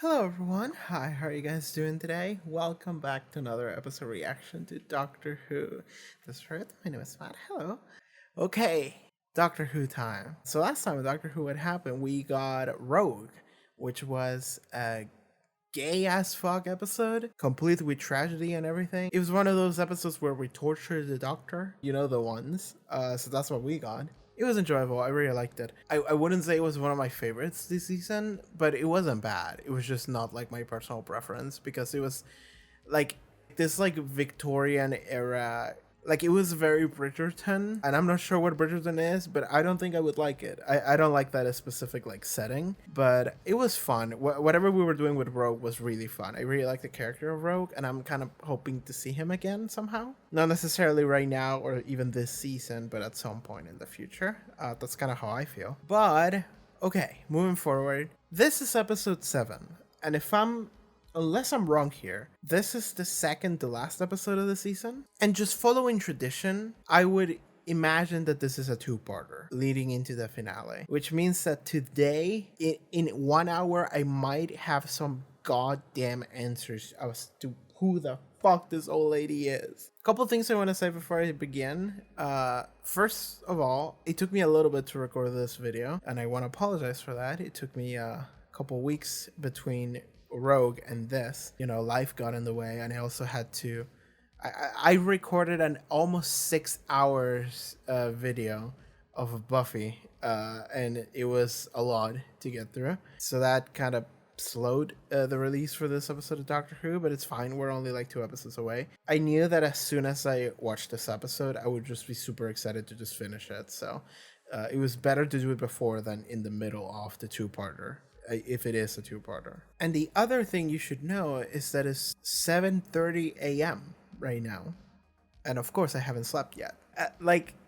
Hello everyone, hi, how are you guys doing today? Welcome back to another episode reaction to Doctor Who. This is Haarute, my name is Matt, hello. Okay, Doctor Who time. So last time with Doctor Who what happened, we got Rogue, which was a gay as fuck episode, complete with tragedy and everything. It was one of those episodes where we tortured the Doctor, you know the ones. So that's what we got. It was enjoyable. I really liked it. I wouldn't say it was one of my favorites this season, but it wasn't bad. It was just not like my personal preference because it was like this like Victorian era. Like it was very Bridgerton, and I'm not sure what Bridgerton is, but I don't think I would like it. I don't like that specific like setting, but it was fun. Whatever we were doing with Rogue was really fun. I really like the character of Rogue, and I'm kind of hoping to see him again somehow. Not necessarily right now or even this season, but at some point in the future. That's kind of how I feel. But okay, moving forward, this is episode 7, and unless I'm wrong here, this is the second to last episode of the season. And just following tradition, I would imagine that this is a two-parter leading into the finale, which means that today, in 1 hour, I might have some goddamn answers as to who the fuck this old lady is. Couple things I want to say before I begin. First of all, it took me a little bit to record this video, and I want to apologize for that. It took me a couple weeks between Rogue and this, life got in the way, and I also had to I recorded an almost 6 hours video of Buffy, and it was a lot to get through, so that kind of slowed the release for this episode of Doctor Who, but it's fine. We're only like 2 episodes away. I knew that as soon as I watched this episode, I would just be super excited to just finish it, so it was better to do it before than in the middle of the two-parter, if it is a two-parter. And the other thing you should know is that it's 7:30 a.m. right now, and of course I haven't slept yet.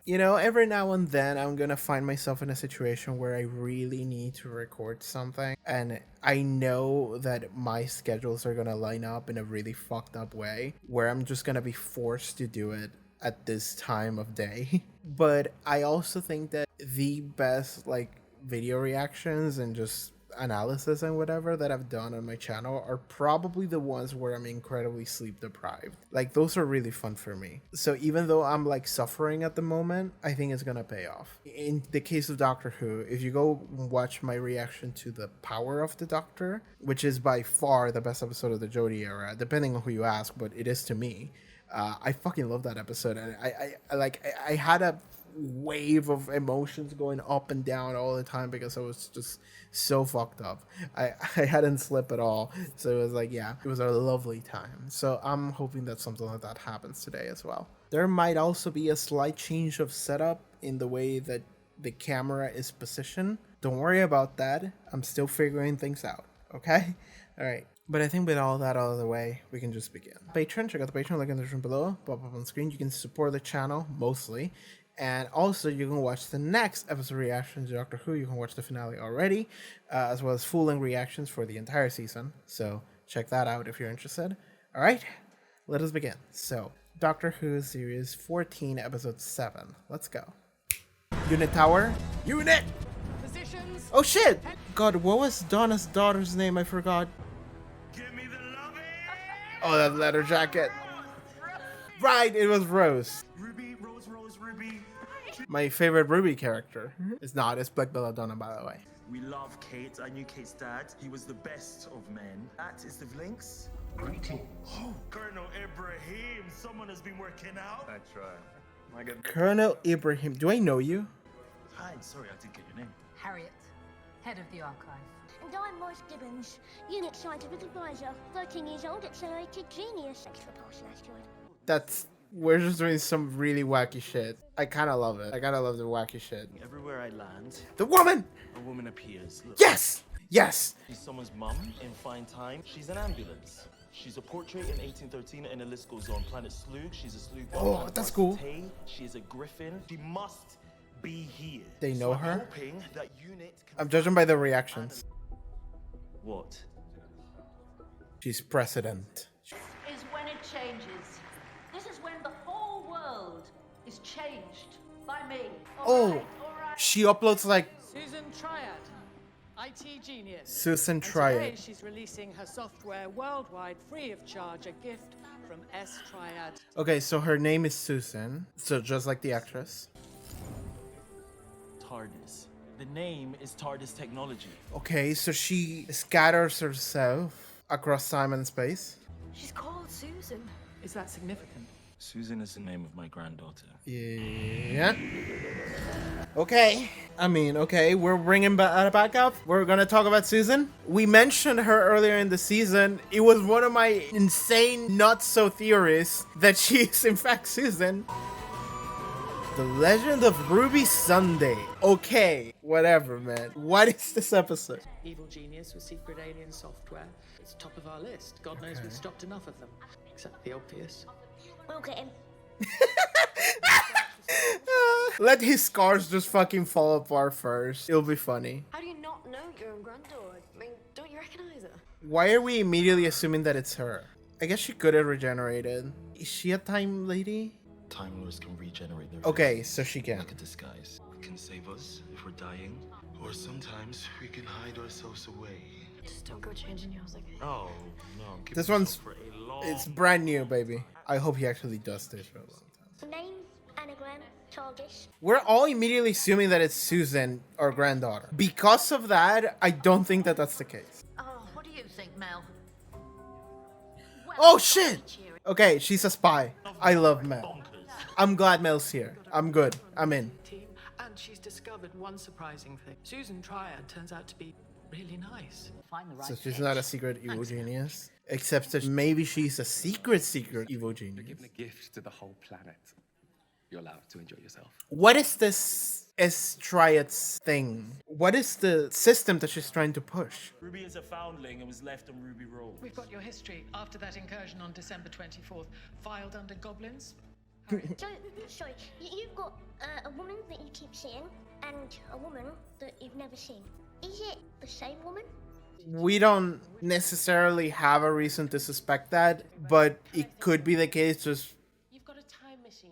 Every now and then I'm gonna find myself in a situation where I really need to record something, and I know that my schedules are gonna line up in a really fucked up way where I'm just gonna be forced to do it at this time of day. But I also think that the best video reactions and just analysis and whatever that I've done on my channel are probably the ones where I'm incredibly sleep deprived. Those are really fun for me. So even though I'm suffering at the moment, I think it's gonna pay off. In the case of Doctor Who, if you go watch my reaction to The Power of the Doctor, which is by far the best episode of the Jodie era, depending on who you ask, but it is to me. I fucking love that episode, and I had a wave of emotions going up and down all the time because I was just so fucked up. I hadn't slept at all, so it was it was a lovely time. So I'm hoping that something like that happens today as well. There might also be a slight change of setup in the way that the camera is positioned. Don't worry about that. I'm still figuring things out, okay? All right. But I think with all that out of the way, we can just begin. Patreon, check out the Patreon link in the description below, pop up on the screen. You can support the channel, mostly. And also, you can watch the next episode reaction to Doctor Who. You can watch the finale already, as well as full-length reactions for the entire season. So check that out if you're interested. All right, let us begin. So, Doctor Who Series 14, Episode 7. Let's go. Unit Tower. Unit! Positions. Oh, shit! God, what was Donna's daughter's name? I forgot. Give me the loving. Oh, that leather jacket. Right, it was Rose. Ruby, Rose, Ruby. My favorite Ruby character. It's not, it's Black Belladonna, by the way. We love Kate. I knew Kate's dad. He was the best of men. That is the Links. Oh, Colonel Ibrahim. Someone has been working out. That's right. Colonel Ibrahim. Do I know you? Hi, sorry, I didn't get your name. Haarute, head of the archive. And I'm Royce Gibbons, Unit Scientific Advisor, 13 years old, accelerated genius. Thanks for passing, asteroid. We're just doing some really wacky shit. I kind of love it. I kind of love the wacky shit. Everywhere I land, the woman! a woman appears. Look. Yes! Yes! She's someone's mum in fine time. She's an ambulance. She's a portrait in 1813, and the list goes on. Planet Slug, she's a slug. Oh, that's cool. She's a griffin. She must be here. They know her? I'm hoping that Unit can I'm judging by the reactions. What? She's president. Is when it changes. This is when the whole world is changed by me. Oh, she uploads Susan Triad. IT genius. Susan And Triad. today she's releasing her software worldwide free of charge, a gift from S Triad. Okay, so her name is Susan. So just like the actress. TARDIS. The name is TARDIS technology. Okay, so she scatters herself across time and space. She's called Susan. Is that significant? Susan is the name of my granddaughter. Yeah. Okay. I mean, okay, we're bringing back up. We're gonna talk about Susan. We mentioned her earlier in the season. It was one of my insane, not so theories that she is in fact Susan. The Legend of Ruby Sunday. Okay, whatever, man. What is this episode? Evil genius with secret alien software. It's top of our list. God knows we've stopped enough of them. Except the obvious. We'll get him. Let his scars just fucking fall apart first. It'll be funny. How do you not know your own granddaughter? I mean, don't you recognize her? Why are we immediately assuming that it's her? I guess she could have regenerated. Is she a time lady? Time Lords can regenerate their Okay, so she can. like a disguise. It can save us if we're dying, or sometimes we can hide ourselves away. Just don't go changing yours, okay? Oh no! Keep This it one's, for a long it's brand new, baby. I hope he actually does this for a long time. Name, anagram, TARDIS. We're all immediately assuming that it's Susan, our granddaughter. Because of that, I don't think that that's the case. Oh, what do you think, Mel? Oh shit! Okay, she's a spy. I love Mel. I'm glad Mel's here. I'm good. I'm in. Team. And she's discovered one surprising thing. Susan Triad turns out to be really nice. Find the right So she's fit. not a secret evil genius. Except that maybe she's a secret evil genius. Giving a gift to the whole planet. You're allowed to enjoy yourself. What is this S-Triad's thing? What is the system that she's trying to push? Ruby is a foundling and was left on Ruby Road. We've got your history after that incursion on December 24th, filed under goblins. So, sorry, you've got a woman that you keep seeing and a woman that you've never seen. Is it the same woman? We don't necessarily have a reason to suspect that, but it could be the case just... You've got a time machine.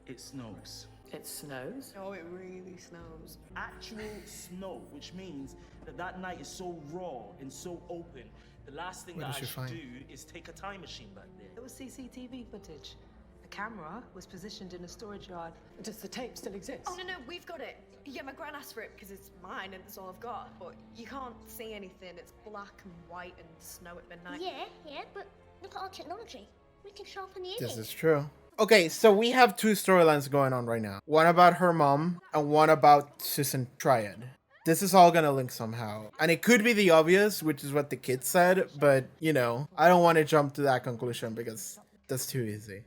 It snows. It snows. Oh, it really snows. Actual snow, which means that that night is so raw and so open. The last thing What that did I she should find? do is take a time machine back there. It was CCTV footage. The camera was positioned in a storage yard. Does the tape still exist? Oh, no, we've got it. Yeah, my gran asked for it because it's mine and it's all I've got. But you can't see anything. It's black and white and snow at midnight. Yeah, but look at our technology. We can sharpen the This image. is true. Okay, so we have two storylines going on right now. One about her mom and one about Susan Triad. This is all gonna link somehow. And it could be the obvious, which is what the kid said, but, you know, I don't want to jump to that conclusion because that's too easy.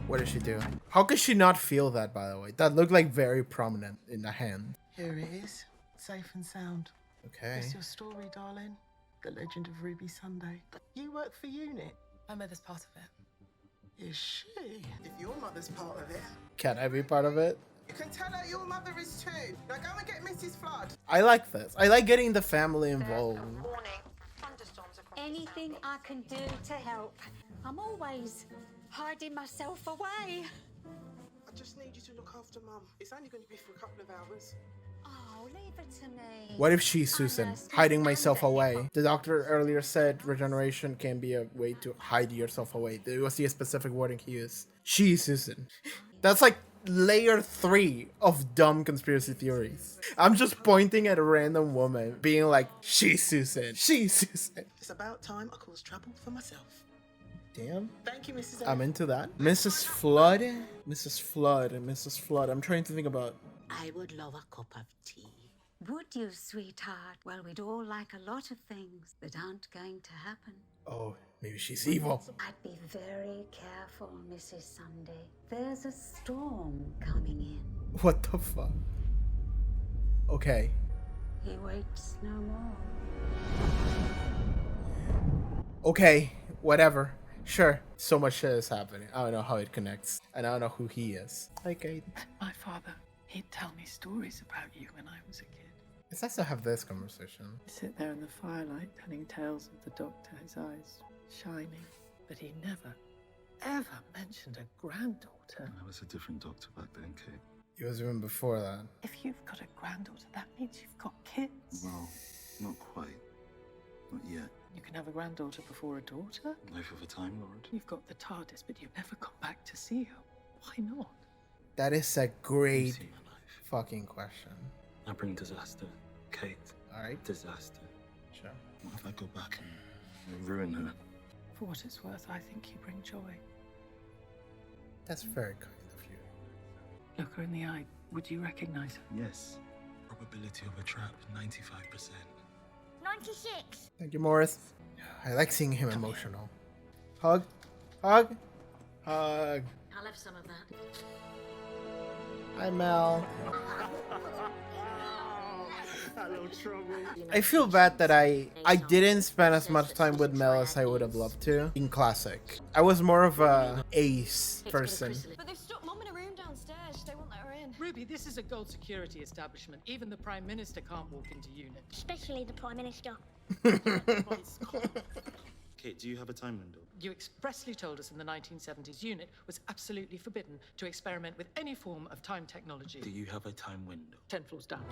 What did she do? How could she not feel that, by the way? That looked like very prominent in the hand. Here it is, safe and sound. Okay. It's your story, darling. The Legend of Ruby Sunday. You work for UNIT. My mother's part of it. Is she? If your mother's part of it, Can I be part of it? you can tell her your mother is too. Now go and get Mrs. Flood. I like this. I like getting the family involved. Anything I can do to help. I'm always hiding myself away. I just need you to look after Mum. It's only going to be for a couple of hours. Oh, leave it to me. What if she's Susan, hiding myself away? The doctor earlier said regeneration can be a way to hide yourself away. There was the specific wording he used. She's Susan. That's like layer 3 of dumb conspiracy theories. I'm just pointing at a random woman, being like, she's Susan. She's Susan. It's about time I caused trouble for myself. Damn. Thank you, Mrs. I'm into that. Mrs. Flood? Mrs. Flood. Mrs. Flood. I'm trying to think about... I would love a cup of tea. Would you, sweetheart? Well, we'd all like a lot of things that aren't going to happen. Oh, maybe she's evil. I'd be very careful, Mrs. Sunday. There's a storm coming in. What the fuck? Okay. He waits no more. Okay, whatever. Sure. So much shit is happening. I don't know how it connects. And I don't know who he is. Like, My father, he'd tell me stories about you when I was a kid. it's nice to have this conversation. Sit there in the firelight telling tales of the doctor, his eyes shining. But he never, ever mentioned a granddaughter. I was a different doctor back then, Kate. It was even before that. If you've got a granddaughter, that means you've got kids. Well, not quite. Not yet. You can have a granddaughter before a daughter. Life of a Time Lord. You've got the TARDIS, but you've never come back to see her. Why not? That is a great fucking question. I bring disaster. Kate. Alright. Disaster. Sure. What if I go back and ruin her? For what it's worth, I think you bring joy. That's very kind of you. Look her in the eye. Would you recognize her? Yes. Probability of a trap, 95%. 96. Thank you, Morris. I like seeing him emotional. Hug. Hug. Hug. I'll have some of that. Hi, Mel. Hello, trouble. I feel bad that I didn't spend as much time with Mel as I would have loved to in Classic. I was more of a Ace person. But they've stuck Mum in a room downstairs. They won't let her in. Ruby, this is a gold security establishment. Even the Prime Minister can't walk into unit. Especially the Prime Minister. Kate, do you have a time window? You expressly told us in the 1970s unit was absolutely forbidden to experiment with any form of time technology. Do you have a time window? 10 floors down.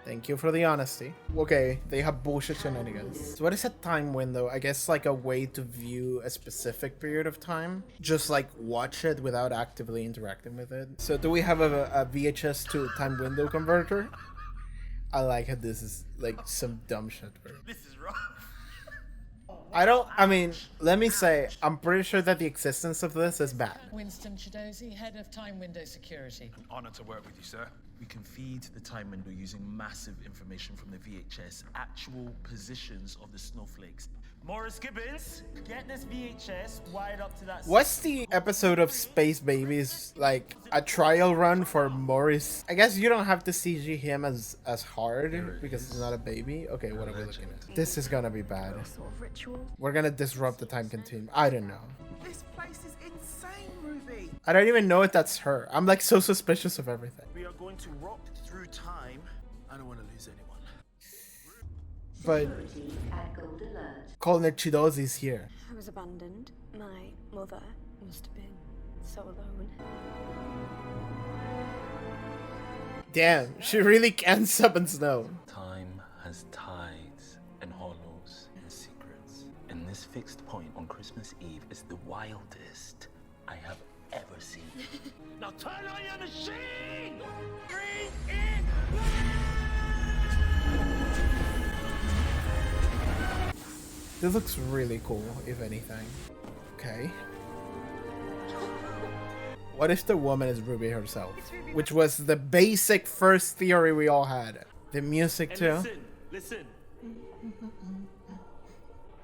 Thank you for the honesty. Okay, they have bullshit shenanigans. So what is a time window? I guess like a way to view a specific period of time. Just like watch it without actively interacting with it. So do we have a VHS to time window converter? I like how this is like some dumb shit. This is rough. I mean, let me say, I'm pretty sure that the existence of this is bad. Winston Chidozi, head of Time Window Security. An honor to work with you, sir. We can feed the time window using massive information from the VHS, actual positions of the snowflakes. Morris Gibbons, get this VHS wired up to that. What's the episode of Space Babies like a trial run for Morris? I guess you don't have to CG him as hard because he's not a baby. Okay, what are we looking at? This is gonna be bad. Sort of ritual. We're gonna disrupt the time continuum. I don't know. This place is insane, Ruby. I don't even know if that's her. I'm like so suspicious of everything. We are going to rock through time. I don't want to lose anyone. But Colonel Chidozi's here. I was abandoned. My mother must have been so alone. Damn, she really can summon snow. Time has tides and hollows and secrets. And this fixed point on Christmas Eve is the wildest I have ever seen. Now turn on your machine! Bring it This looks really cool, if anything. Okay. What if the woman is Ruby herself? Which was the basic first theory we all had. The music too. Listen. We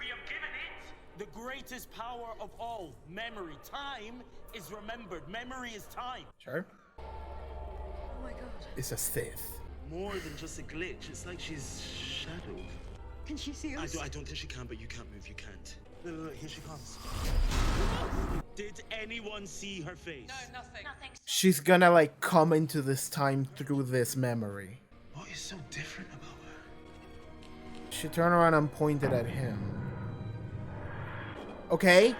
have given it the greatest power of all, memory. Time is remembered. Memory is time. Sure. Oh my god. It's a Sith. More than just a glitch. It's like she's shadowed. Can she see us? I don't think she can, but you can't move. You can't. Look, here she comes. Did anyone see her face? No, nothing. She's gonna like come into this time through this memory. What is so different about her? She turned around and pointed at him. Okay.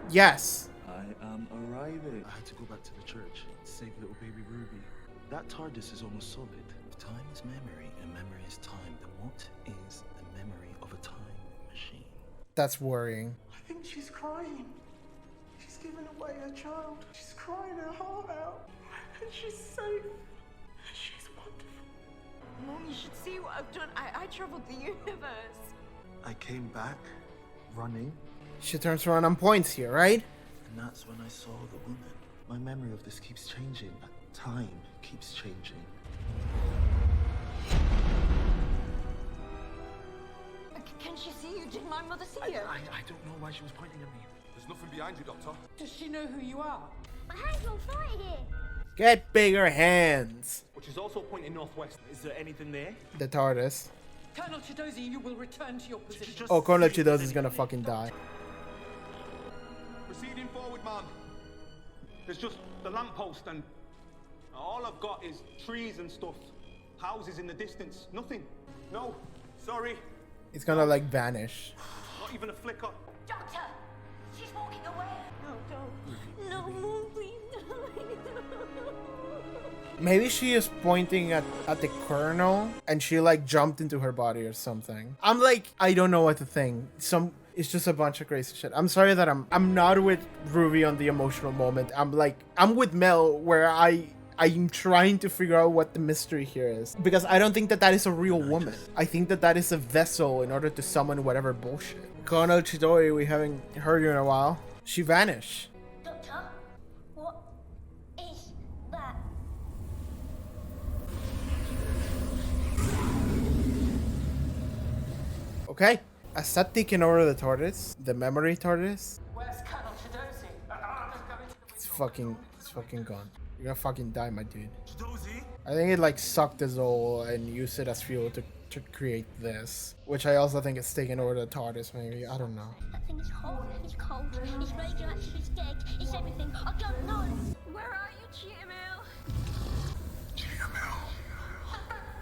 Yes. I am arriving. I had to go back to the church to save little baby Ruby. That TARDIS is almost solid. If time is memory and memory is time, then what is the memory of a time machine? That's worrying. I think she's crying. She's given away her child. She's crying her heart out. And she's safe. She's wonderful. Mom, you should see what I've done. I traveled the universe. I came back running, She turns around and points here, right? and that's when I saw the woman. My memory of this keeps changing. Time keeps changing. Can she see you? Did my mother see you? I don't know why she was pointing at me. There's nothing behind you, Doctor. Does she know who you are? My hands will fly here. Get bigger hands. Which is also pointing northwest. Is there anything there? The TARDIS. Colonel Chidozi, you will return to your position. Oh, Colonel Chidozi is gonna fucking die. Proceeding forward, man. There's just the lamppost and all I've got is trees and stuff. Houses in the distance. Nothing. No. Sorry. It's gonna like vanish. Not even a flicker. Doctor! She's walking away. No, don't. No, Mom, please. Maybe she is pointing at the Colonel and she like jumped into her body or something. I'm like, I don't know what to think. It's just a bunch of crazy shit. I'm sorry that I'm not with Ruby on the emotional moment. I'm with Mel where I'm trying to figure out what the mystery here is. Because I don't think that is a real woman. I think that is a vessel in order to summon whatever bullshit. Colonel Chidori, we haven't heard you in a while. She vanished. Doctor, what is that? Okay. Has that taken over the TARDIS? The memory TARDIS? Where's Colonel Chidozi? It's fucking gone. You're gonna fucking die, my dude. I think it like sucked his soul and used it as fuel to create this. Which I also think it's taken over the TARDIS, maybe. I don't know. That thing is hot, it's cold, it's radioactive, it's dead, it's everything. I don't know. Where are you, GML? GML.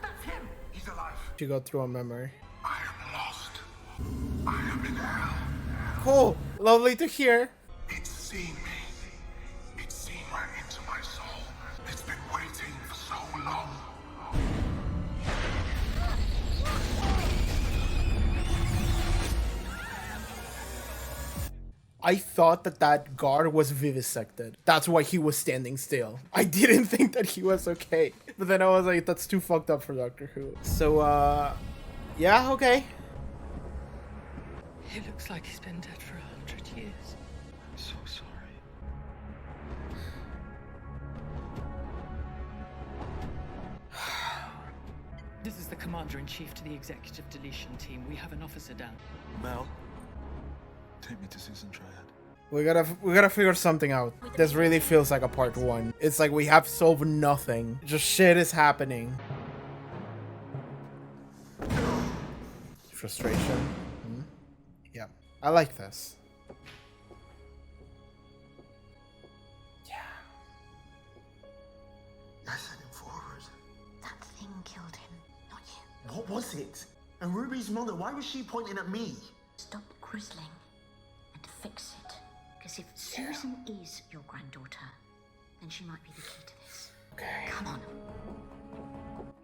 That's him. He's alive. She go through a memory. I am lost. I am in hell. Cool. Lovely to hear. It's seen me. It's seen right into my soul. It's been waiting for so long. I thought that guard was vivisected. That's why he was standing still. I didn't think that he was okay. But then I was like, that's too fucked up for Doctor Who. So, yeah, okay. He looks like he's been dead for 100 years. I'm so sorry. This is the Commander-in-Chief to the Executive Deletion Team. We have an officer down. Mel, take me to Susan Triad. We gotta figure something out. This really feels like a part 1. It's like we have solved nothing. Just shit is happening. Frustration. Yeah. I like this. Yeah. I sent him forward. That thing killed him, not you. What was it? And Ruby's mother, why was she pointing at me? Stop grizzling and fix it. Because if Susan is your granddaughter, then she might be the key to this. Okay. Come on.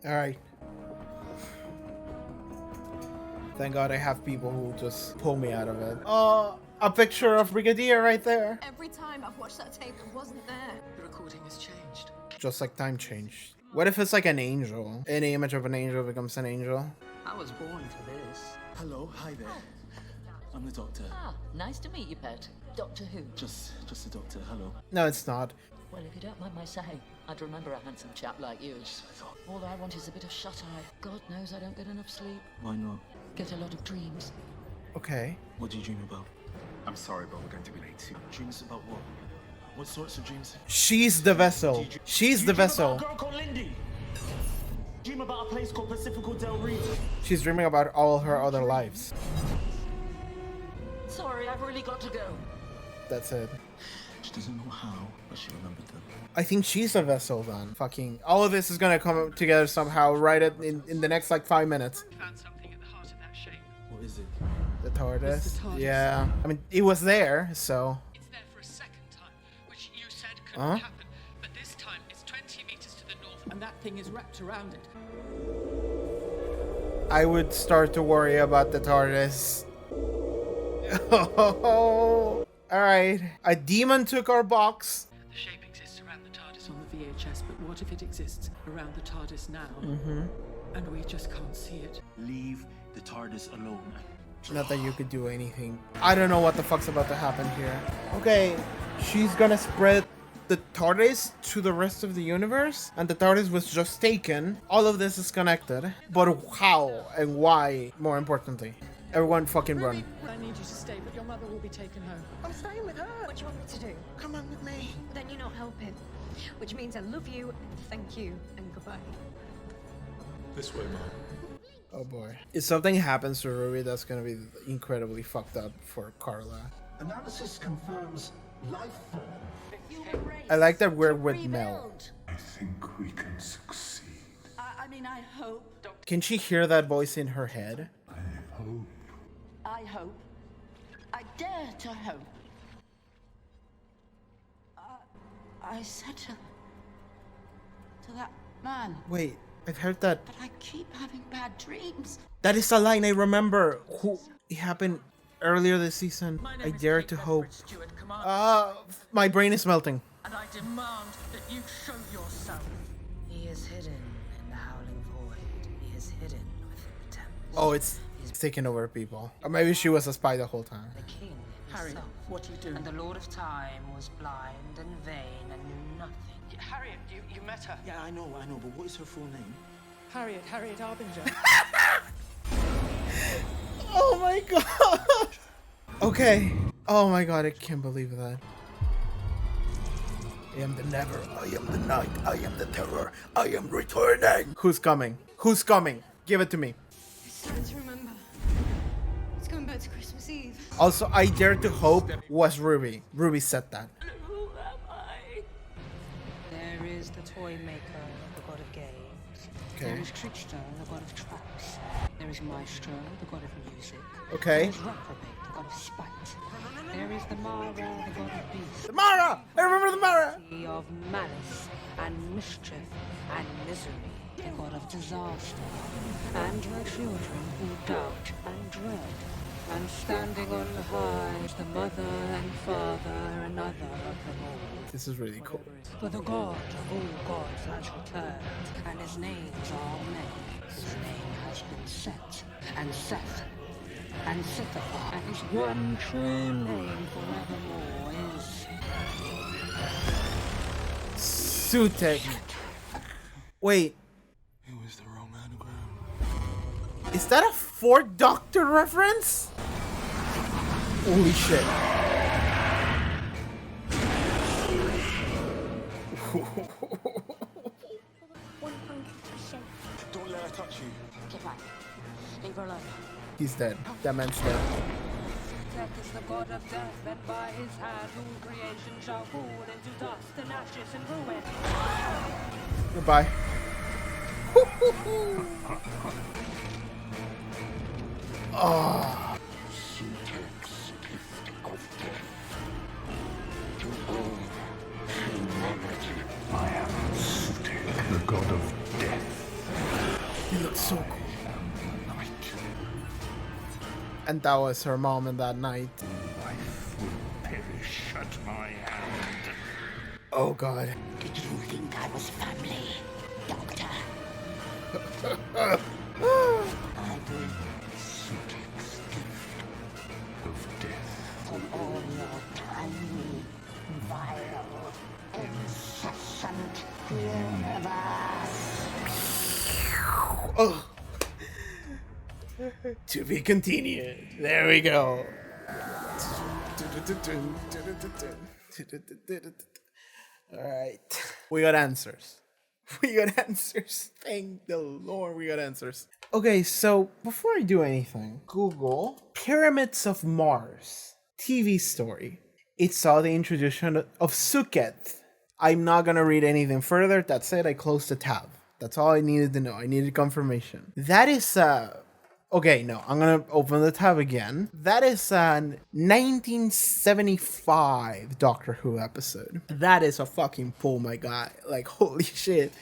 Alright. Thank God I have people who just pull me out of it. Oh, a picture of Brigadier right there. Every time I've watched that tape, it wasn't there. The recording has changed. Just like time changed. What if it's like an angel? Any image of an angel becomes an angel? I was born for this. Hello, hi there. I'm the doctor. Ah, nice to meet you, Pet. Doctor Who? Just the doctor, hello. No, it's not. Well, if you don't mind my saying, I'd remember a handsome chap like you. All I want is a bit of shut-eye. God knows I don't get enough sleep. Why not? Get a lot of dreams. Okay. What do you dream about? I'm sorry, but we're going to be late soon. Dreams about what? What sorts of dreams? She's the vessel. She's the vessel. Dream about a girl called Lindy. Dream about a place called Pacifico Del Rio. She's dreaming about all her other lives. Sorry, I've really got to go. That's it. She doesn't know how, but she remembered them. I think she's a vessel then. Fucking all of this is gonna come together somehow right in the next like 5 minutes. Found something at the heart of that shape. What is it? The TARDIS. It's the TARDIS. Yeah. I mean, it was there, so. It's there for a second time, which you said couldn't happen. But this time it's 20 meters to the north, and that thing is wrapped around it. I would start to worry about the TARDIS. Oh, all right. A demon took our box. The shape exists around the TARDIS on the VHS, but what if it exists around the TARDIS now? And we just can't see it? Leave the TARDIS alone. Not that you could do anything. I don't know what the fuck's about to happen here. Okay, she's gonna spread the TARDIS to the rest of the universe, and the TARDIS was just taken. All of this is connected, but how and why, more importantly. Everyone fucking run. I need you to stay, but your mother will be taken home. I'm staying with her. What do you want me to do? Come on with me. Then you're not helping. Which means I love you, thank you, and goodbye. This way, Mom. Oh boy. If something happens to Ruby, that's gonna be incredibly fucked up for Carla. Analysis confirms life form. I like that we're with Mel. I think we can succeed. I mean, I hope. Can she hear that voice in her head? I hope. I hope. I dare to hope. I said to to that man. Wait, I've heard that. But I keep having bad dreams. That is a line I remember. Who it happened earlier this season. I dare to hope. My brain is melting. And I demand that you show yourself. He is hidden in the howling void. He is hidden within the temple. Oh, it's taking over people. Or maybe she was a spy the whole time. The king Harry, himself. what are you doing? And the Lord of Time was blind and vain and knew nothing. Harriet, you met her. Yeah, I know, but what is her full name? Harriet Harbinger. Oh my god. Okay. Oh my god, I can't believe that. I am the never, I am the night, I am the terror, I am returning. Who's coming? Who's coming? Give it to me. It's time to remember. It's going back to Christmas Eve. Also, I dare to hope was Ruby. Ruby said that. Who am I? There is the toy maker, the god of games. Okay. There is Trickster, the god of traps. There is Maestro, the god of music. Okay. There is Reprobate, the god of spite. There is the Mara, the god of beasts. The Mara! I remember the Mara! The of malice and mischief and misery. The god of disaster. And your children who doubt and dread. And standing on high is the mother and father, another of them all. This is really cool. For the God of all gods has returned, and his names are many. His name has been Set, and Seth, and Sithafar, and his one true name forevermore is... Sutek. Wait. It was the wrong anagram. Is that a 4th Doctor reference? Holy shit. Don't let her touch you. Get back. Leave her alone. He's dead. That man's dead. Death is the god of death, and by his hand all creation shall fall into dust and ashes and ruin. Goodbye. Oh. I am Sutek, the god of death. He looks so cool. And that was her mom in that night. Life will perish at my hand. Oh god. Did you think I was family, Doctor? I bring Sutek's gift of death. to all your tiny, vile, incessant universe. Oh. To be continued. There we go. Alright. We got answers. We got answers. Thank the Lord we got answers. Okay, so before I do anything, Google Pyramids of Mars TV story. It saw the introduction of Suket. I'm not gonna read anything further. That's it. I closed the tab. That's all I needed to know. I needed confirmation. That is okay, no, I'm gonna open the tab again. That is an 1975 Doctor Who episode. That is a fucking pull, my guy. Like, holy shit.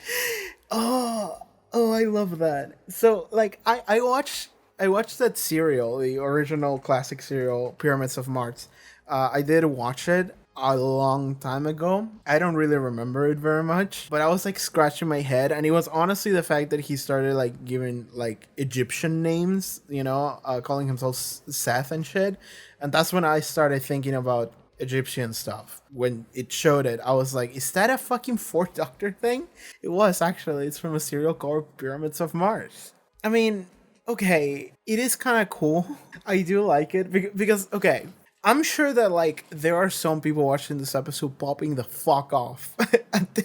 Oh, I love that. So, like, I watched that serial, the original classic serial, Pyramids of Mars. I did watch it a long time ago. I don't really remember it very much, but I was like scratching my head, and it was honestly the fact that he started like giving like Egyptian names, you know, calling himself Seth and shit. And that's when I started thinking about Egyptian stuff. When it showed it, I was like, is that a fucking 4th Doctor thing? It was actually. It's from a serial called Pyramids of Mars. I mean, okay, it is kind of cool. I do like it because okay, I'm sure that like there are some people watching this episode popping the fuck off at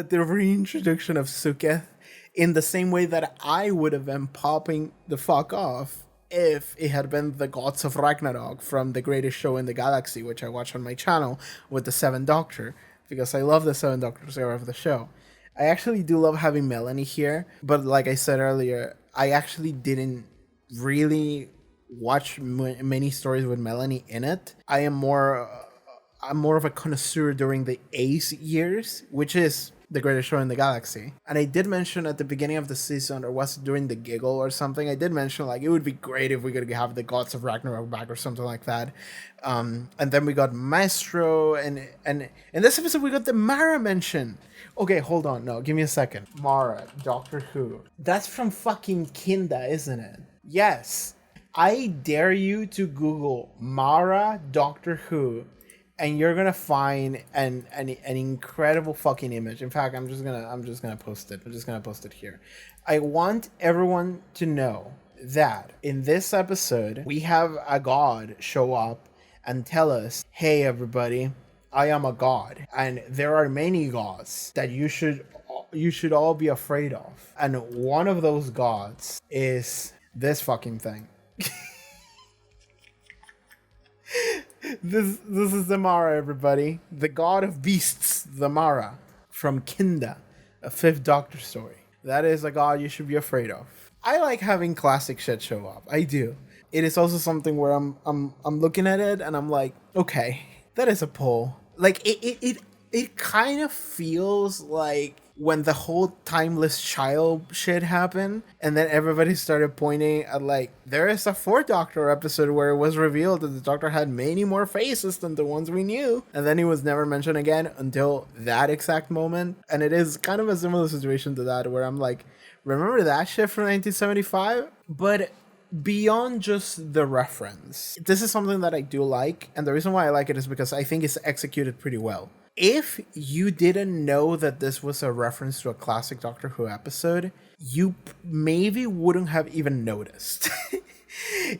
the reintroduction of Suket in the same way that I would have been popping the fuck off if it had been the Gods of Ragnarok from The Greatest Show in the Galaxy, which I watch on my channel with the 7th Doctor, because I love the 7 Doctors era of the show. I actually do love having Melanie here, but like I said earlier, I actually didn't really watch many stories with Melanie in it. I'm more of a connoisseur during the Ace years, which is the greatest show in the galaxy. And I did mention at the beginning of the season, or was it during the giggle or something, I did mention like it would be great if we could have the gods of Ragnarok back or something like that. And then we got Maestro, and in this episode we got the Mara mention. Okay, hold on, no, give me a second. Mara, Doctor Who. That's from fucking Kinda, isn't it? Yes. I dare you to Google Mara Doctor Who, and you're gonna find an incredible fucking image. In fact, I'm just gonna post it. I'm just gonna post it here. I want everyone to know that in this episode we have a god show up and tell us, "Hey everybody, I am a god, and there are many gods that you should all be afraid of, and one of those gods is this fucking thing." This is the Mara, everybody. The god of beasts, the Mara, from Kinda, a Fifth Doctor story. That is a god you should be afraid of. I like having classic shit show up. I do. It is also something where I'm looking at it and I'm like, okay, that is a pull. Like it kind of feels like when the whole timeless child shit happened, and then everybody started pointing at like, there is a Fourth Doctor episode where it was revealed that the Doctor had many more faces than the ones we knew, and then he was never mentioned again until that exact moment. And it is kind of a similar situation to that, where I'm like, remember that shit from 1975? But beyond just the reference, this is something that I do like, and the reason why I like it is because I think it's executed pretty well. If you didn't know that this was a reference to a classic Doctor Who episode, you maybe wouldn't have even noticed.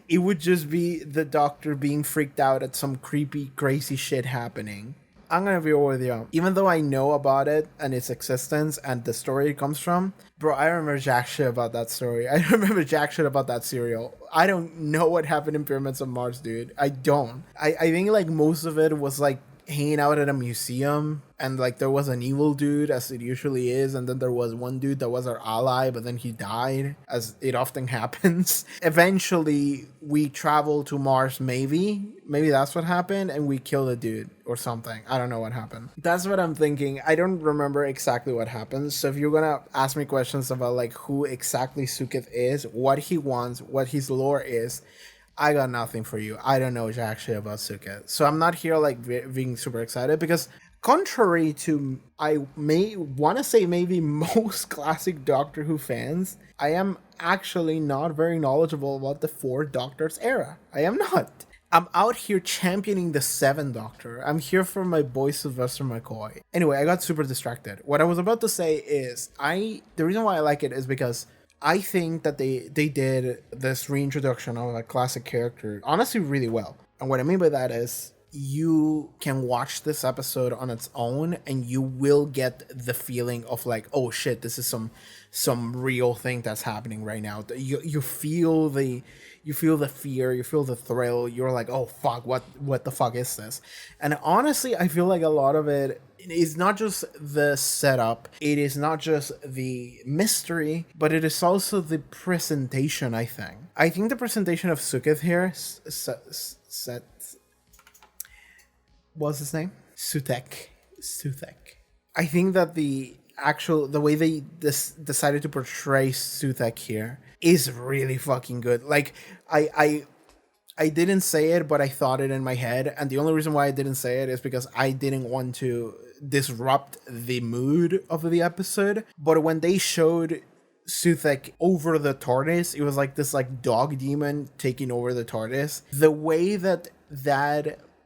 It would just be the Doctor being freaked out at some creepy, crazy shit happening. I'm gonna be real with you. Even though I know about it and its existence and the story it comes from, bro, I remember jack shit about that story. I remember jack shit about that serial. I don't know what happened in Pyramids of Mars, dude. I don't. I think like most of it was like hanging out at a museum, and like there was an evil dude, as it usually is, and then there was one dude that was our ally, but then he died, as it often happens. Eventually we travel to Mars, maybe that's what happened, and we kill the dude or something. I don't know what happened. That's what I'm thinking. I don't remember exactly what happens, so if you're gonna ask me questions about like who exactly Suketh is, what he wants, what his lore is, I got nothing for you. I don't know jack shit about Suketh. So I'm not here like being super excited, because contrary to, I may want to say maybe most classic Doctor Who fans, I am actually not very knowledgeable about the Fourth Doctor's era. I am not. I'm out here championing the Seventh Doctor. I'm here for my boy Sylvester McCoy. Anyway, I got super distracted. What I was about to say is, the reason why I like it is because I think that they did this reintroduction of a classic character honestly really well. And what I mean by that is, you can watch this episode on its own and you will get the feeling of like, oh shit, this is some real thing that's happening right now. You feel the fear, you feel the thrill. You're like, oh fuck, what the fuck is this? And honestly, I feel like a lot of it is not just the setup, it is not just the mystery, but it is also the presentation. I think the presentation of Suketh here, what's his name? Sutek. I think that the way they decided to portray Sutek here is really fucking good. Like, I didn't say it, but I thought it in my head, and the only reason why I didn't say it is because I didn't want to disrupt the mood of the episode. But when they showed Sutek over the TARDIS, it was like this like dog demon taking over the TARDIS. The way that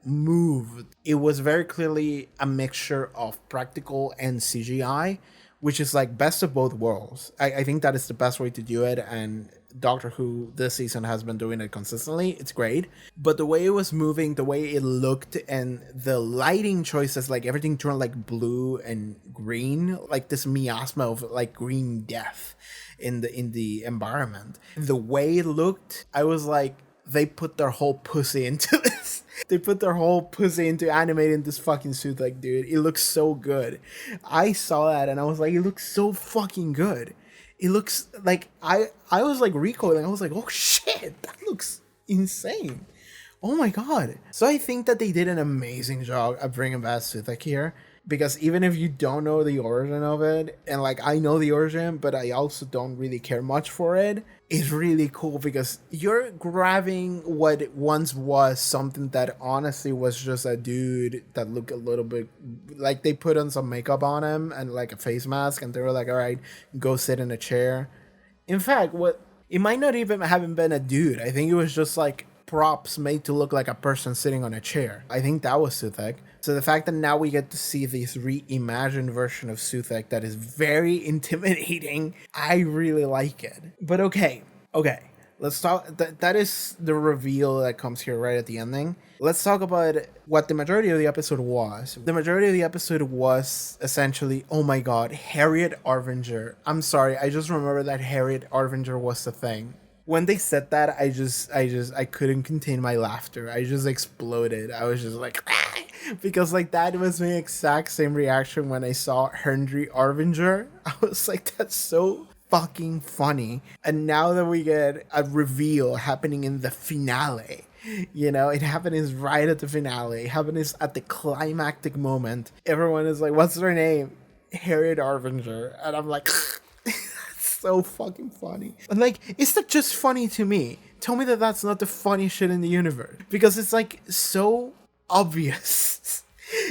moved, it was very clearly a mixture of practical and CGI, which is like best of both worlds. I think that is the best way to do it, and Doctor Who this season has been doing it consistently. It's great. But the way it was moving, the way it looked, and the lighting choices, like everything turned like blue and green, like this miasma of like green death in the environment. The way it looked, I was like, they put their whole pussy into this. They put their whole pussy into animating this fucking suit. Like, dude, it looks so good. I saw that and I was like, it looks so fucking good. It looks like, I was like recoiling. I was like, oh shit, that looks insane. Oh my god. So I think that they did an amazing job at bringing back Suthek here. because even if you don't know the origin of it, and like I know the origin, but I also don't really care much for it, is really cool because you're grabbing what once was something that honestly was just a dude that looked a little bit like they put on some makeup on him and like a face mask, and they were like, all right, go sit in a chair. In fact, what it might not even have been a dude. I think it was just like props made to look like a person sitting on a chair. I think that was Suthek. So the fact that now we get to see this reimagined version of Suthek that is very intimidating, I really like it. But okay. Let's talk. That is the reveal that comes here right at the ending. Let's talk about what the majority of the episode was. The majority of the episode was essentially, oh my god, Harriet Arvinger. I'm sorry, I just remember that Harriet Arvinger was the thing. When they said that, I couldn't contain my laughter. I just exploded. I was just like, because like that was my exact same reaction when I saw Henry Arvinger. I was like, that's so fucking funny. And now that we get a reveal happening in the finale, you know, it happens right at the finale. It happens at the climactic moment. Everyone is like, what's their name? Harriet Arvinger. And I'm like, so fucking funny. And like, is that just funny to me? Tell me that that's not the funniest shit in the universe. Because it's like so obvious.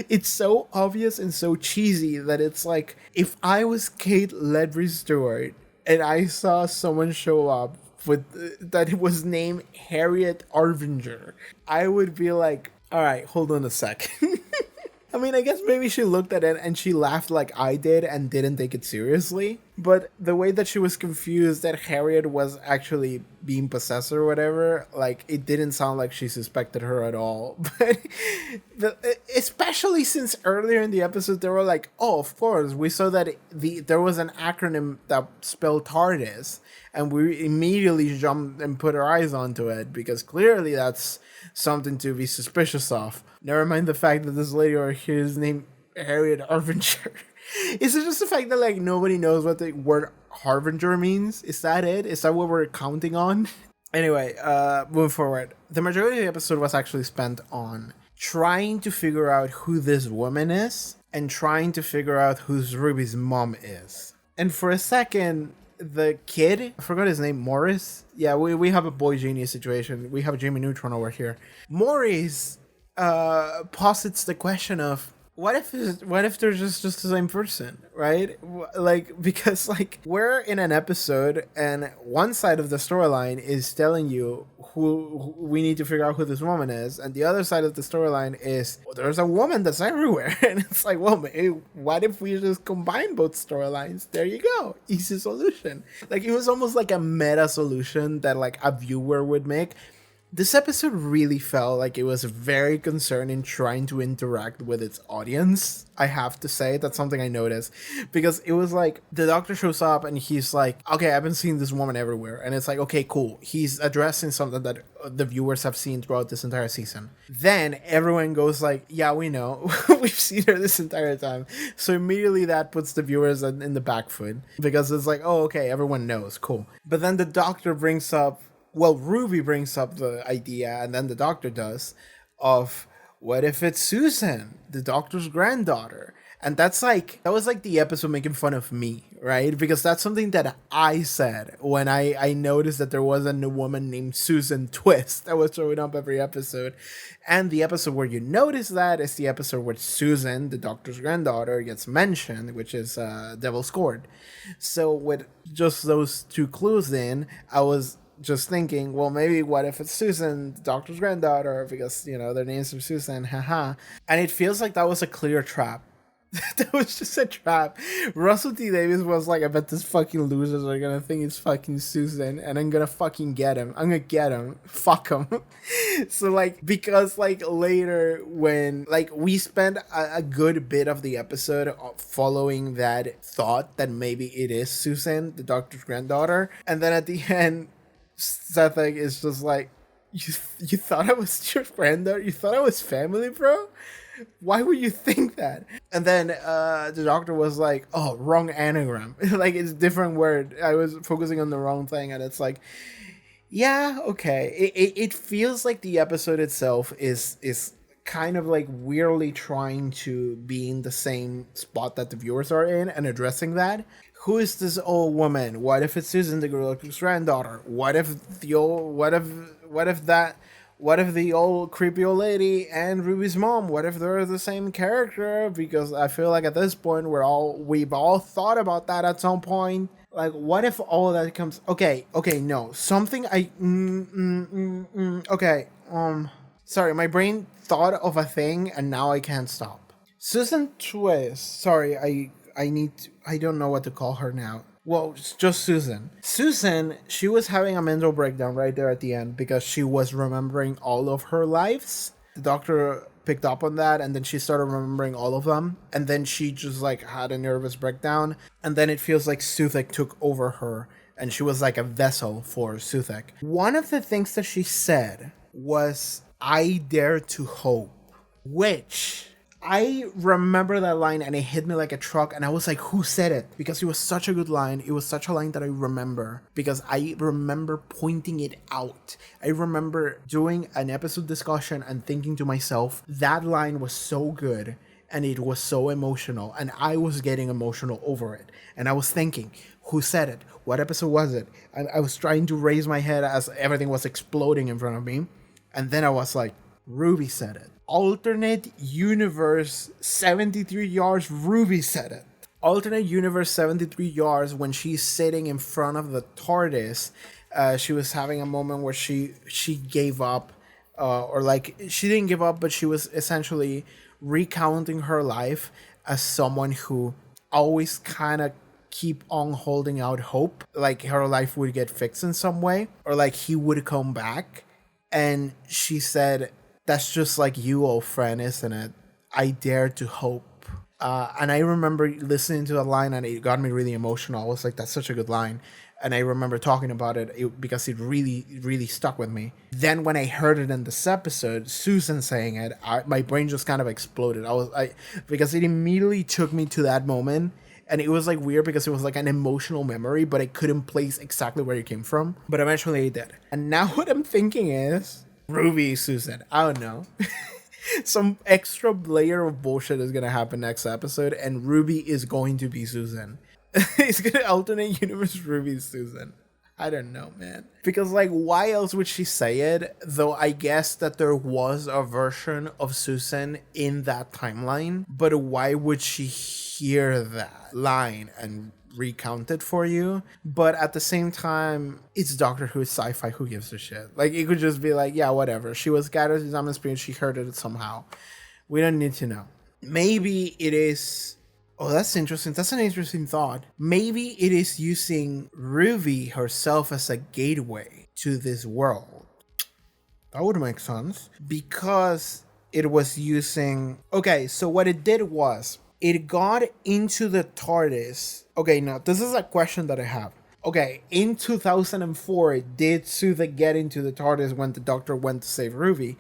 It's so obvious and so cheesy that it's like, if I was Kate Ledry Stewart and I saw someone show up with that it was named Harriet Arvinger, I would be like, all right, hold on a sec. I mean, I guess maybe she looked at it and she laughed like I did and didn't take it seriously. But the way that she was confused that Harriet was actually being possessed or whatever, like, it didn't sound like she suspected her at all. But especially since earlier in the episode, they were like, oh, of course, we saw that there was an acronym that spelled TARDIS. And we immediately jumped and put our eyes onto it because clearly that's something to be suspicious of. Never mind the fact that this lady over here is named Harriet Harbinger. Is it just the fact that like nobody knows what the word Harbinger means? Is that it? Is that what we're counting on? Anyway, moving forward. The majority of the episode was actually spent on trying to figure out who this woman is and trying to figure out who Ruby's mom is. And for a second, the kid, I forgot his name, Morris. Yeah, we have a boy genius situation. We have Jamie Neutron over here. Morris posits the question of what if they're just the same person, right? Like, because like we're in an episode and one side of the storyline is telling you who we need to figure out who this woman is, and the other side of the storyline is, well, there's a woman that's everywhere. And it's like, well, what if we just combine both storylines? There you go, easy solution. Like, it was almost like a meta solution that like a viewer would make. This episode really felt like it was very concerned in trying to interact with its audience. I have to say, that's something I noticed. Because it was like, the doctor shows up and he's like, okay, I've been seeing this woman everywhere. And it's like, okay, cool. He's addressing something that the viewers have seen throughout this entire season. Then everyone goes like, yeah, we know. We've seen her this entire time. So immediately that puts the viewers in the back foot. Because it's like, oh, okay, everyone knows. Cool. But then the doctor brings up, well, Ruby brings up the idea, and then the doctor does, of what if it's Susan, the doctor's granddaughter? And that was like the episode making fun of me, right? Because that's something that I said when I noticed that there was a new woman named Susan Twist that was showing up every episode. And the episode where you notice that is the episode where Susan, the doctor's granddaughter, gets mentioned, which is Devil's Court. So with just those two clues in, I was just thinking, well, maybe what if it's Susan, the doctor's granddaughter, because, you know, their names are Susan, haha. And it feels like that was a clear trap. That was just a trap. Russell T Davies was like, I bet this fucking losers are gonna think it's fucking Susan, and I'm gonna fucking get him. I'm gonna get him. Fuck him. So like, because like later when like we spent a good bit of the episode following that thought that maybe it is Susan, the doctor's granddaughter, and then at the end, Sethek is just like, you thought I was your granddaughter? You thought I was family, bro? Why would you think that? And then the doctor was like, oh, wrong anagram. Like, it's a different word. I was focusing on the wrong thing. And it's like, yeah, okay. It feels like the episode itself is kind of like weirdly trying to be in the same spot that the viewers are in and addressing that. Who is this old woman? What if it's Susan, the girl's granddaughter? What if the old creepy old lady and Ruby's mom? What if they're the same character? Because I feel like at this point we've all thought about that at some point. Like, what if all of that comes? Okay, no, something okay. Sorry, my brain thought of a thing and now I can't stop. Susan Twist. Sorry, I don't know what to call her now. Well, it's just Susan. Susan, she was having a mental breakdown right there at the end because she was remembering all of her lives. The doctor picked up on that and then she started remembering all of them. And then she just like had a nervous breakdown. And then it feels like Suthik took over her and she was like a vessel for Suthik. One of the things that she said was, "I dare to hope," which I remember that line and it hit me like a truck and I was like, who said it? Because it was such a good line. It was such a line that I remember because I remember pointing it out. I remember doing an episode discussion and thinking to myself, that line was so good and it was so emotional and I was getting emotional over it. And I was thinking, who said it? What episode was it? I was trying to raise my head as everything was exploding in front of me. And then I was like, Ruby said it. Alternate universe 73 yards, Ruby said it. Alternate universe 73 yards, when she's sitting in front of the TARDIS, she was having a moment where she gave up, or like she didn't give up, but she was essentially recounting her life as someone who always kind of keep on holding out hope, like her life would get fixed in some way, or like he would come back. And she said, "That's just like you, old friend, isn't it? I dare to hope." And I remember listening to that line and it got me really emotional. I was like, that's such a good line. And I remember talking about it because it really, really stuck with me. Then when I heard it in this episode, Susan saying it, my brain just kind of exploded. Because it immediately took me to that moment. And it was like weird because it was like an emotional memory, but I couldn't place exactly where it came from. But eventually I did. And now what I'm thinking is, Ruby, Susan, I don't know. Some extra layer of bullshit is going to happen next episode, and Ruby is going to be Susan. It's going to alternate universe Ruby Susan. I don't know, man. Because, like, why else would she say it? Though I guess that there was a version of Susan in that timeline. But why would she hear that line and recount it for you? But at the same time, it's Doctor Who, sci-fi, who gives a shit? Like, it could just be like, yeah, whatever. She was gathered in time and space, she heard it somehow. We don't need to know. Maybe it is... Oh, that's interesting. That's an interesting thought. Maybe it is using Ruby herself as a gateway to this world. That would make sense. Because it was using... Okay, so what it did was, it got into the TARDIS. Okay, now, this is a question that I have. Okay, in 2004, did Suda get into the TARDIS when the Doctor went to save Ruby?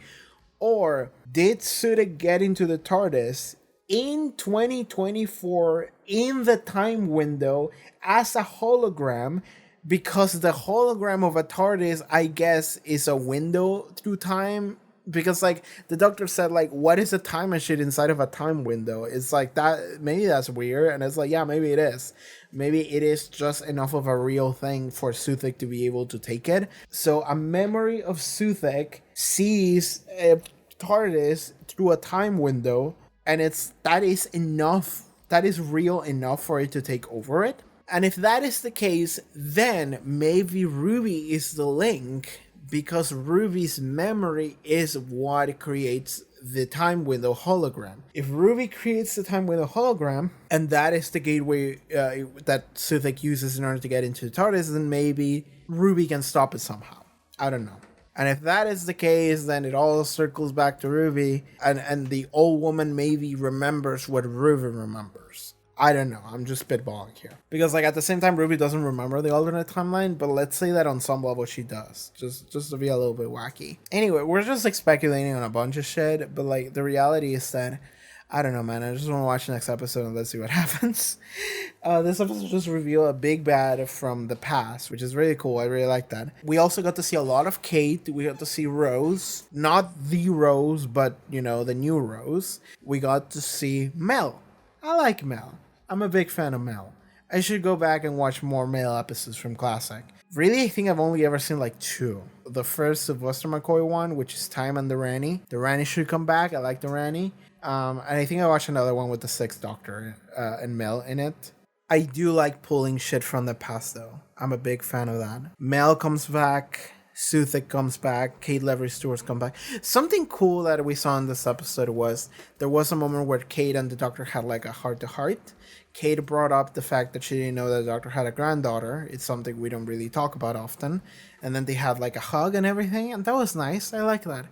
Or did Suda get into the TARDIS in 2024 in the time window as a hologram, because the hologram of a TARDIS, I guess, is a window through time? Because like the Doctor said, like, what is a time machine inside of a time window? It's like that. Maybe that's weird. And it's like, yeah, maybe it is. Maybe it is just enough of a real thing for Suthik to be able to take it. So a memory of Suthik sees a TARDIS through a time window, and that is enough. That is real enough for it to take over it. And if that is the case, then maybe Ruby is the link, because Ruby's memory is what creates the time window hologram. If Ruby creates the time window hologram, and that is the gateway that Suthik uses in order to get into the TARDIS, then maybe Ruby can stop it somehow. I don't know. And if that is the case, then it all circles back to Ruby, and the old woman maybe remembers what Ruby remembers. I don't know. I'm just spitballing here. Because, like, at the same time, Ruby doesn't remember the alternate timeline, but let's say that on some level she does. Just to be a little bit wacky. Anyway, we're just, like, speculating on a bunch of shit, but, like, the reality is that I don't know, man. I just want to watch the next episode and let's see what happens. This episode just revealed a big bad from the past, which is really cool. I really like that. We also got to see a lot of Kate. We got to see Rose. Not the Rose, but, you know, the new Rose. We got to see Mel. I like Mel. I'm a big fan of Mel. I should go back and watch more Mel episodes from Classic. Really, I think I've only ever seen like 2. The first Sylvester McCoy one, which is Time and the Ranny. The Ranny should come back. I like the Ranny. And I think I watched another one with the 6th Doctor and Mel in it. I do like pulling shit from the past, though. I'm a big fan of that. Mel comes back. Suthik comes back. Kate Levery Stewart's come back. Something cool that we saw in this episode was there was a moment where Kate and the Doctor had like a heart-to-heart. Kate brought up the fact that she didn't know that the Doctor had a granddaughter. It's something we don't really talk about often. And then they had like a hug and everything. And that was nice. I like that.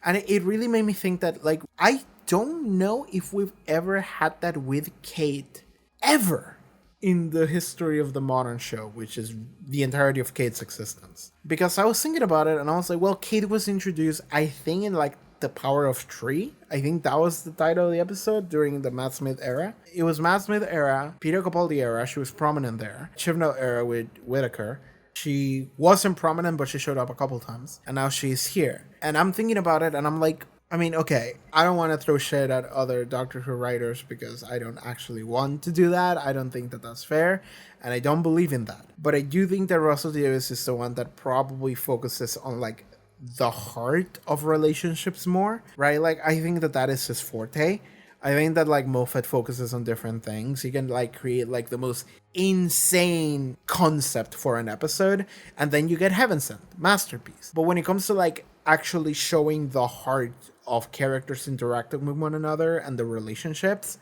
And it really made me think that, like, I don't know if we've ever had that with Kate ever in the history of the modern show, which is the entirety of Kate's existence. Because I was thinking about it and I was like, well, Kate was introduced, I think, in like The Power of Three. I think that was the title of the episode during the Matt Smith era. It was Matt Smith era, Peter Capaldi era. She was prominent there. Chibnall era with Whittaker. She wasn't prominent, but she showed up a couple times. And now she's here. And I'm thinking about it and I'm like, I mean, okay, I don't want to throw shade at other Doctor Who writers because I don't actually want to do that. I don't think that that's fair, and I don't believe in that. But I do think that Russell T Davies is the one that probably focuses on, like, the heart of relationships more, right? Like, I think that that is his forte. I think that, like, Moffat focuses on different things. He can, like, create, like, the most insane concept for an episode, and then you get Heaven Sent, masterpiece. But when it comes to, like, actually showing the heart of characters interacting with one another and the relationships,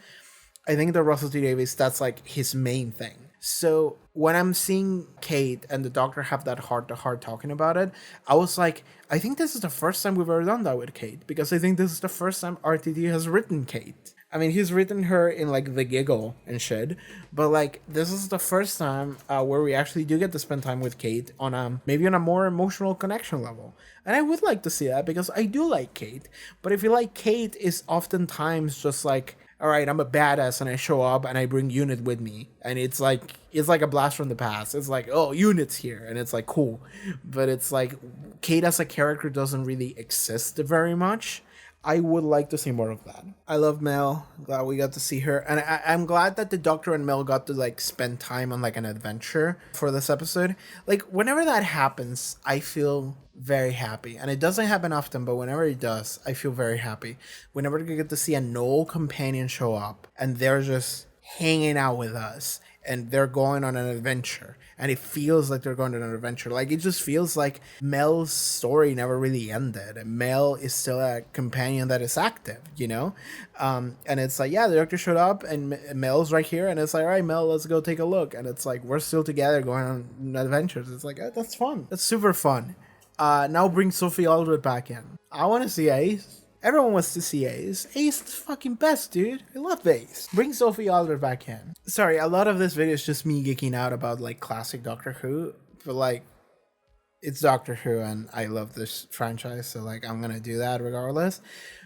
I think that Russell T Davies, that's like his main thing. So when I'm seeing Kate and the Doctor have that heart-to-heart talking about it, I was like, I think this is the first time we've ever done that with Kate, because I think this is the first time RTD has written Kate. I mean, he's written her in, like, The Giggle and shit, but, like, this is the first time where we actually do get to spend time with Kate on maybe on a more emotional connection level. And I would like to see that, because I do like Kate. But I feel like Kate is oftentimes just like, all right, I'm a badass and I show up and I bring Unit with me. And it's like a blast from the past. It's like, oh, Unit's here. And it's like, cool. But it's like, Kate as a character doesn't really exist very much. I would like to see more of that. I love Mel. Glad we got to see her. And I'm glad that the Doctor and Mel got to, like, spend time on, like, an adventure for this episode. Like, whenever that happens, I feel very happy. And it doesn't happen often, but whenever it does, I feel very happy. Whenever we get to see an old companion show up and they're just hanging out with us and they're going on an adventure. And it feels like they're going on an adventure. Like, it just feels like Mel's story never really ended. And Mel is still a companion that is active, you know? And it's like, yeah, the Doctor showed up and Mel's right here. And it's like, all right, Mel, let's go take a look. And it's like, we're still together going on adventures. It's like, that's fun. That's super fun. Now bring Sophie Aldred back in. I want to see Ace. Everyone wants to see Ace. Ace is the fucking best, dude. I love Ace. Bring Sophie Aldred back in. Sorry, a lot of this video is just me geeking out about, like, classic Doctor Who. But, like, it's Doctor Who and I love this franchise. So, like, I'm going to do that regardless.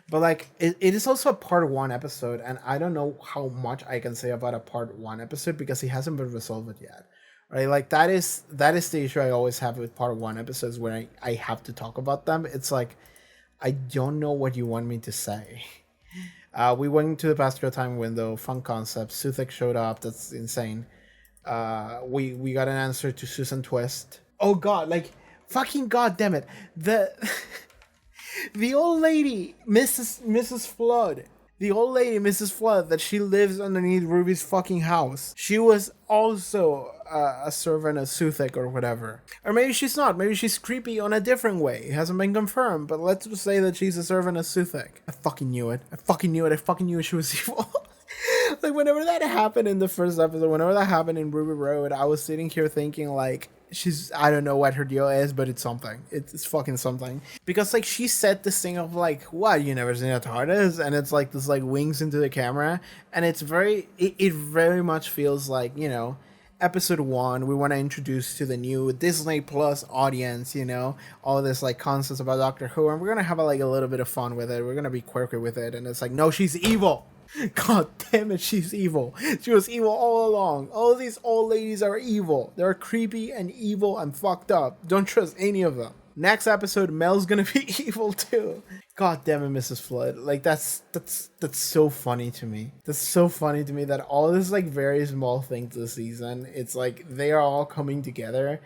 But, like, it is also a part 1 episode. And I don't know how much I can say about a part 1 episode because it hasn't been resolved yet. Right? Like, that is the issue I always have with part 1 episodes where I have to talk about them. It's like, I don't know what you want me to say. We went into the Pascal time window, fun concept. Suthik showed up. That's insane. We got an answer to Susan Twist. Oh god, like, fucking goddamn it. The old lady, Mrs. Flood. The old lady, Mrs. Flood, that she lives underneath Ruby's fucking house. She was also a servant of Suthik or whatever. Or maybe she's not. Maybe she's creepy on a different way. It hasn't been confirmed, but let's just say that she's a servant of Suthik. I fucking knew it. I fucking knew she was evil. Like, whenever that happened in the first episode, whenever that happened in Ruby Road, I was sitting here thinking, like, I don't know what her deal is, but it's something. It's fucking something. Because, like, she said this thing of, like, what, you never seen a TARDIS? And it's, like, this, like, wings into the camera. And it's it very much feels like, you know, episode 1, we want to introduce to the new Disney Plus audience, all this like concepts about Doctor Who, and we're gonna have a little bit of fun with it. We're gonna be quirky with it, and it's like, no, she's evil. God damn it, she's evil. She was evil all along. All these old ladies are evil. They're creepy and evil and fucked up. Don't trust any of them. Next episode, Mel's gonna be evil too. God damn it, Mrs. Flood. Like that's so funny to me. That's so funny to me that all this like very small things this season, it's like they are all coming together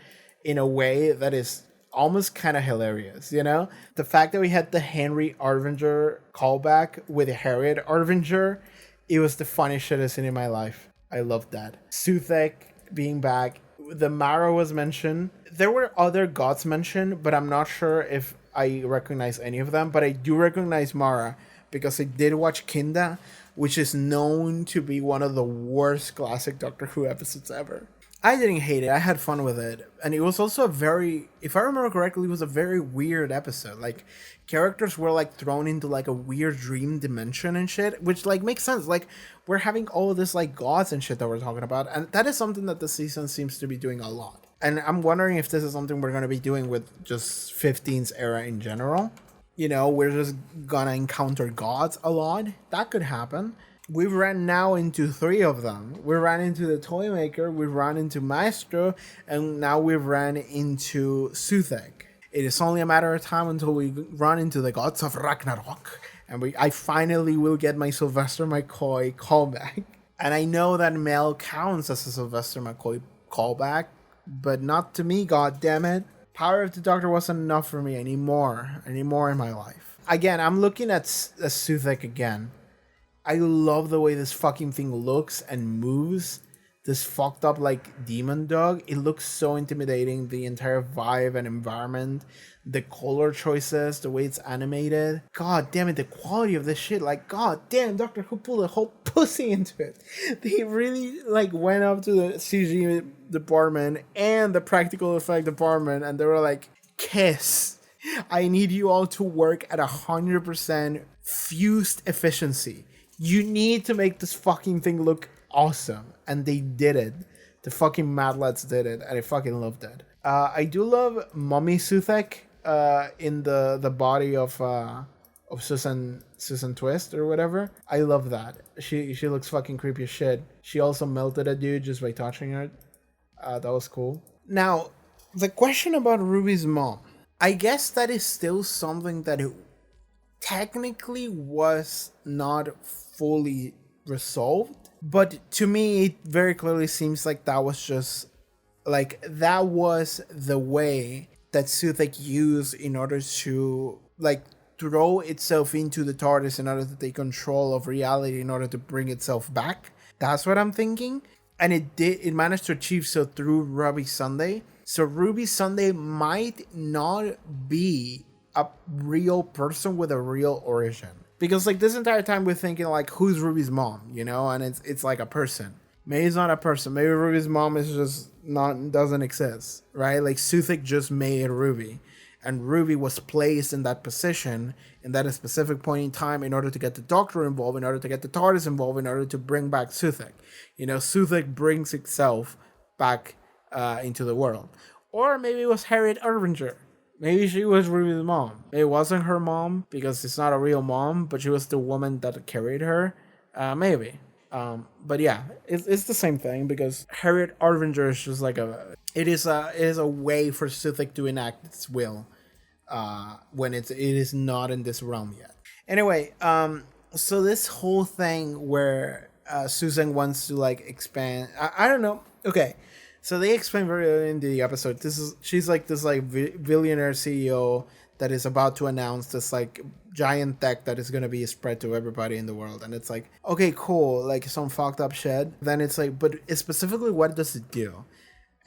in a way that is almost kind of hilarious, The fact that we had the Henry Arvinger callback with Harriet Arvinger, it was the funniest shit I've seen in my life. I loved that. Suthek being back. The Mara was mentioned. There were other gods mentioned, but I'm not sure if I recognize any of them. But I do recognize Mara because I did watch Kinda, which is known to be one of the worst classic Doctor Who episodes ever. I didn't hate it. I had fun with it. And it was also if I remember correctly, it was a very weird episode. Like, characters were, like, thrown into, like, a weird dream dimension and shit, which, like, makes sense. Like, we're having all of this, like, gods and shit that we're talking about. And that is something that the season seems to be doing a lot. And I'm wondering if this is something we're going to be doing with just 15's era in general. We're just going to encounter gods a lot. That could happen. We've ran now into 3 of them. We ran into the Toymaker, we ran into Maestro, and now we've ran into Suthek. It is only a matter of time until we run into the Gods of Ragnarok, and I finally will get my Sylvester McCoy callback. And I know that Mel counts as a Sylvester McCoy callback, but not to me, god damn it. Power of the Doctor wasn't enough for me anymore in my life. Again, I'm looking at Suthek again. I love the way this fucking thing looks and moves. This fucked up like demon dog. It looks so intimidating. The entire vibe and environment, the color choices, the way it's animated. God damn it, the quality of this shit. Like, god damn, Doctor Who pulled a whole pussy into it. They really like went up to the CG department and the practical effect department, and they were like, kiss. I need you all to work at 100% fused efficiency. You need to make this fucking thing look awesome. And they did it. The fucking Mad Lads did it. And I fucking loved it. I do love Mummy Suthek in the body of Susan Twist or whatever. I love that. She looks fucking creepy as shit. She also melted a dude just by touching her. That was cool. Now, the question about Ruby's mom. I guess that is still something that it technically was not fully resolved, but to me it very clearly seems like that was just like that was the way that Suthek used in order to like throw itself into the TARDIS in order to take control of reality in order to bring itself back. That's what I'm thinking. And it managed to achieve so through Ruby Sunday. So Ruby Sunday might not be a real person with a real origin. Because like this entire time we're thinking like, who's Ruby's mom, and it's like a person. Maybe it's not a person. Maybe Ruby's mom is just doesn't exist, right? Like Suthek just made Ruby, and Ruby was placed in that position in that specific point in time in order to get the Doctor involved, in order to get the TARDIS involved, in order to bring back Suthek. Suthek brings itself back into the world. Or maybe it was Harriet Arvinger. Maybe she was Ruby's mom. It wasn't her mom because it's not a real mom, but she was the woman that carried her. Maybe. But yeah, it's the same thing because Harriet Arvinger is just like it is a way for Suthek to enact its will when it is not in this realm yet. Anyway, so this whole thing where Susan wants to like expand, I don't know. Okay. So they explain very early in the episode. She's like this like billionaire CEO that is about to announce this like giant tech that is gonna be spread to everybody in the world, and it's like, okay, cool, like some fucked up shit. Then it's like, but specifically, what does it do?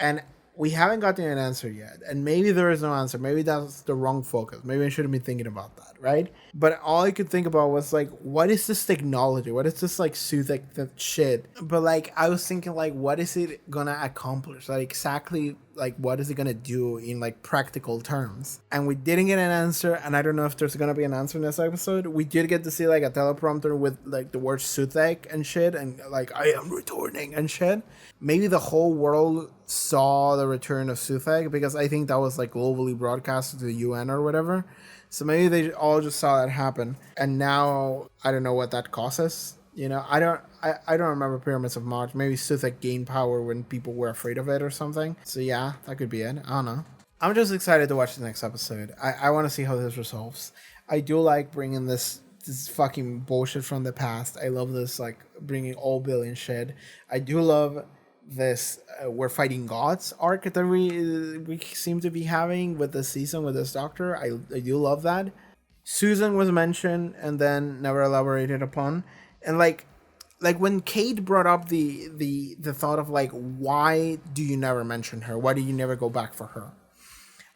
And we haven't gotten an answer yet, and maybe there is no answer. Maybe that's the wrong focus. Maybe I shouldn't be thinking about that, right? But all I could think about was like, what is this technology? What is this like Suthek shit? But like, I was thinking like, what is it gonna accomplish? Like exactly, like what is it gonna do in like practical terms? And we didn't get an answer, and I don't know if there's gonna be an answer in this episode. We did get to see like a teleprompter with like the word Suthek and shit, and like I am returning and shit. Maybe the whole world saw the return of Suthek, because I think that was like globally broadcasted to the UN or whatever. So maybe they all just saw that happen, and now I don't know what that causes. You know, I don't remember Pyramids of March. Maybe Suthek gained power when people were afraid of it or something. So yeah, that could be it. I don't know. I'm just excited to watch the next episode. I want to see how this resolves. I do like bringing this fucking bullshit from the past. I love this, like, bringing all billion shit. I do love this we're fighting gods arc that we seem to be having with this season with this doctor. I do love that. Susan was mentioned and then never elaborated upon. And like when Kate brought up the thought of like, why do you never mention her? Why do you never go back for her?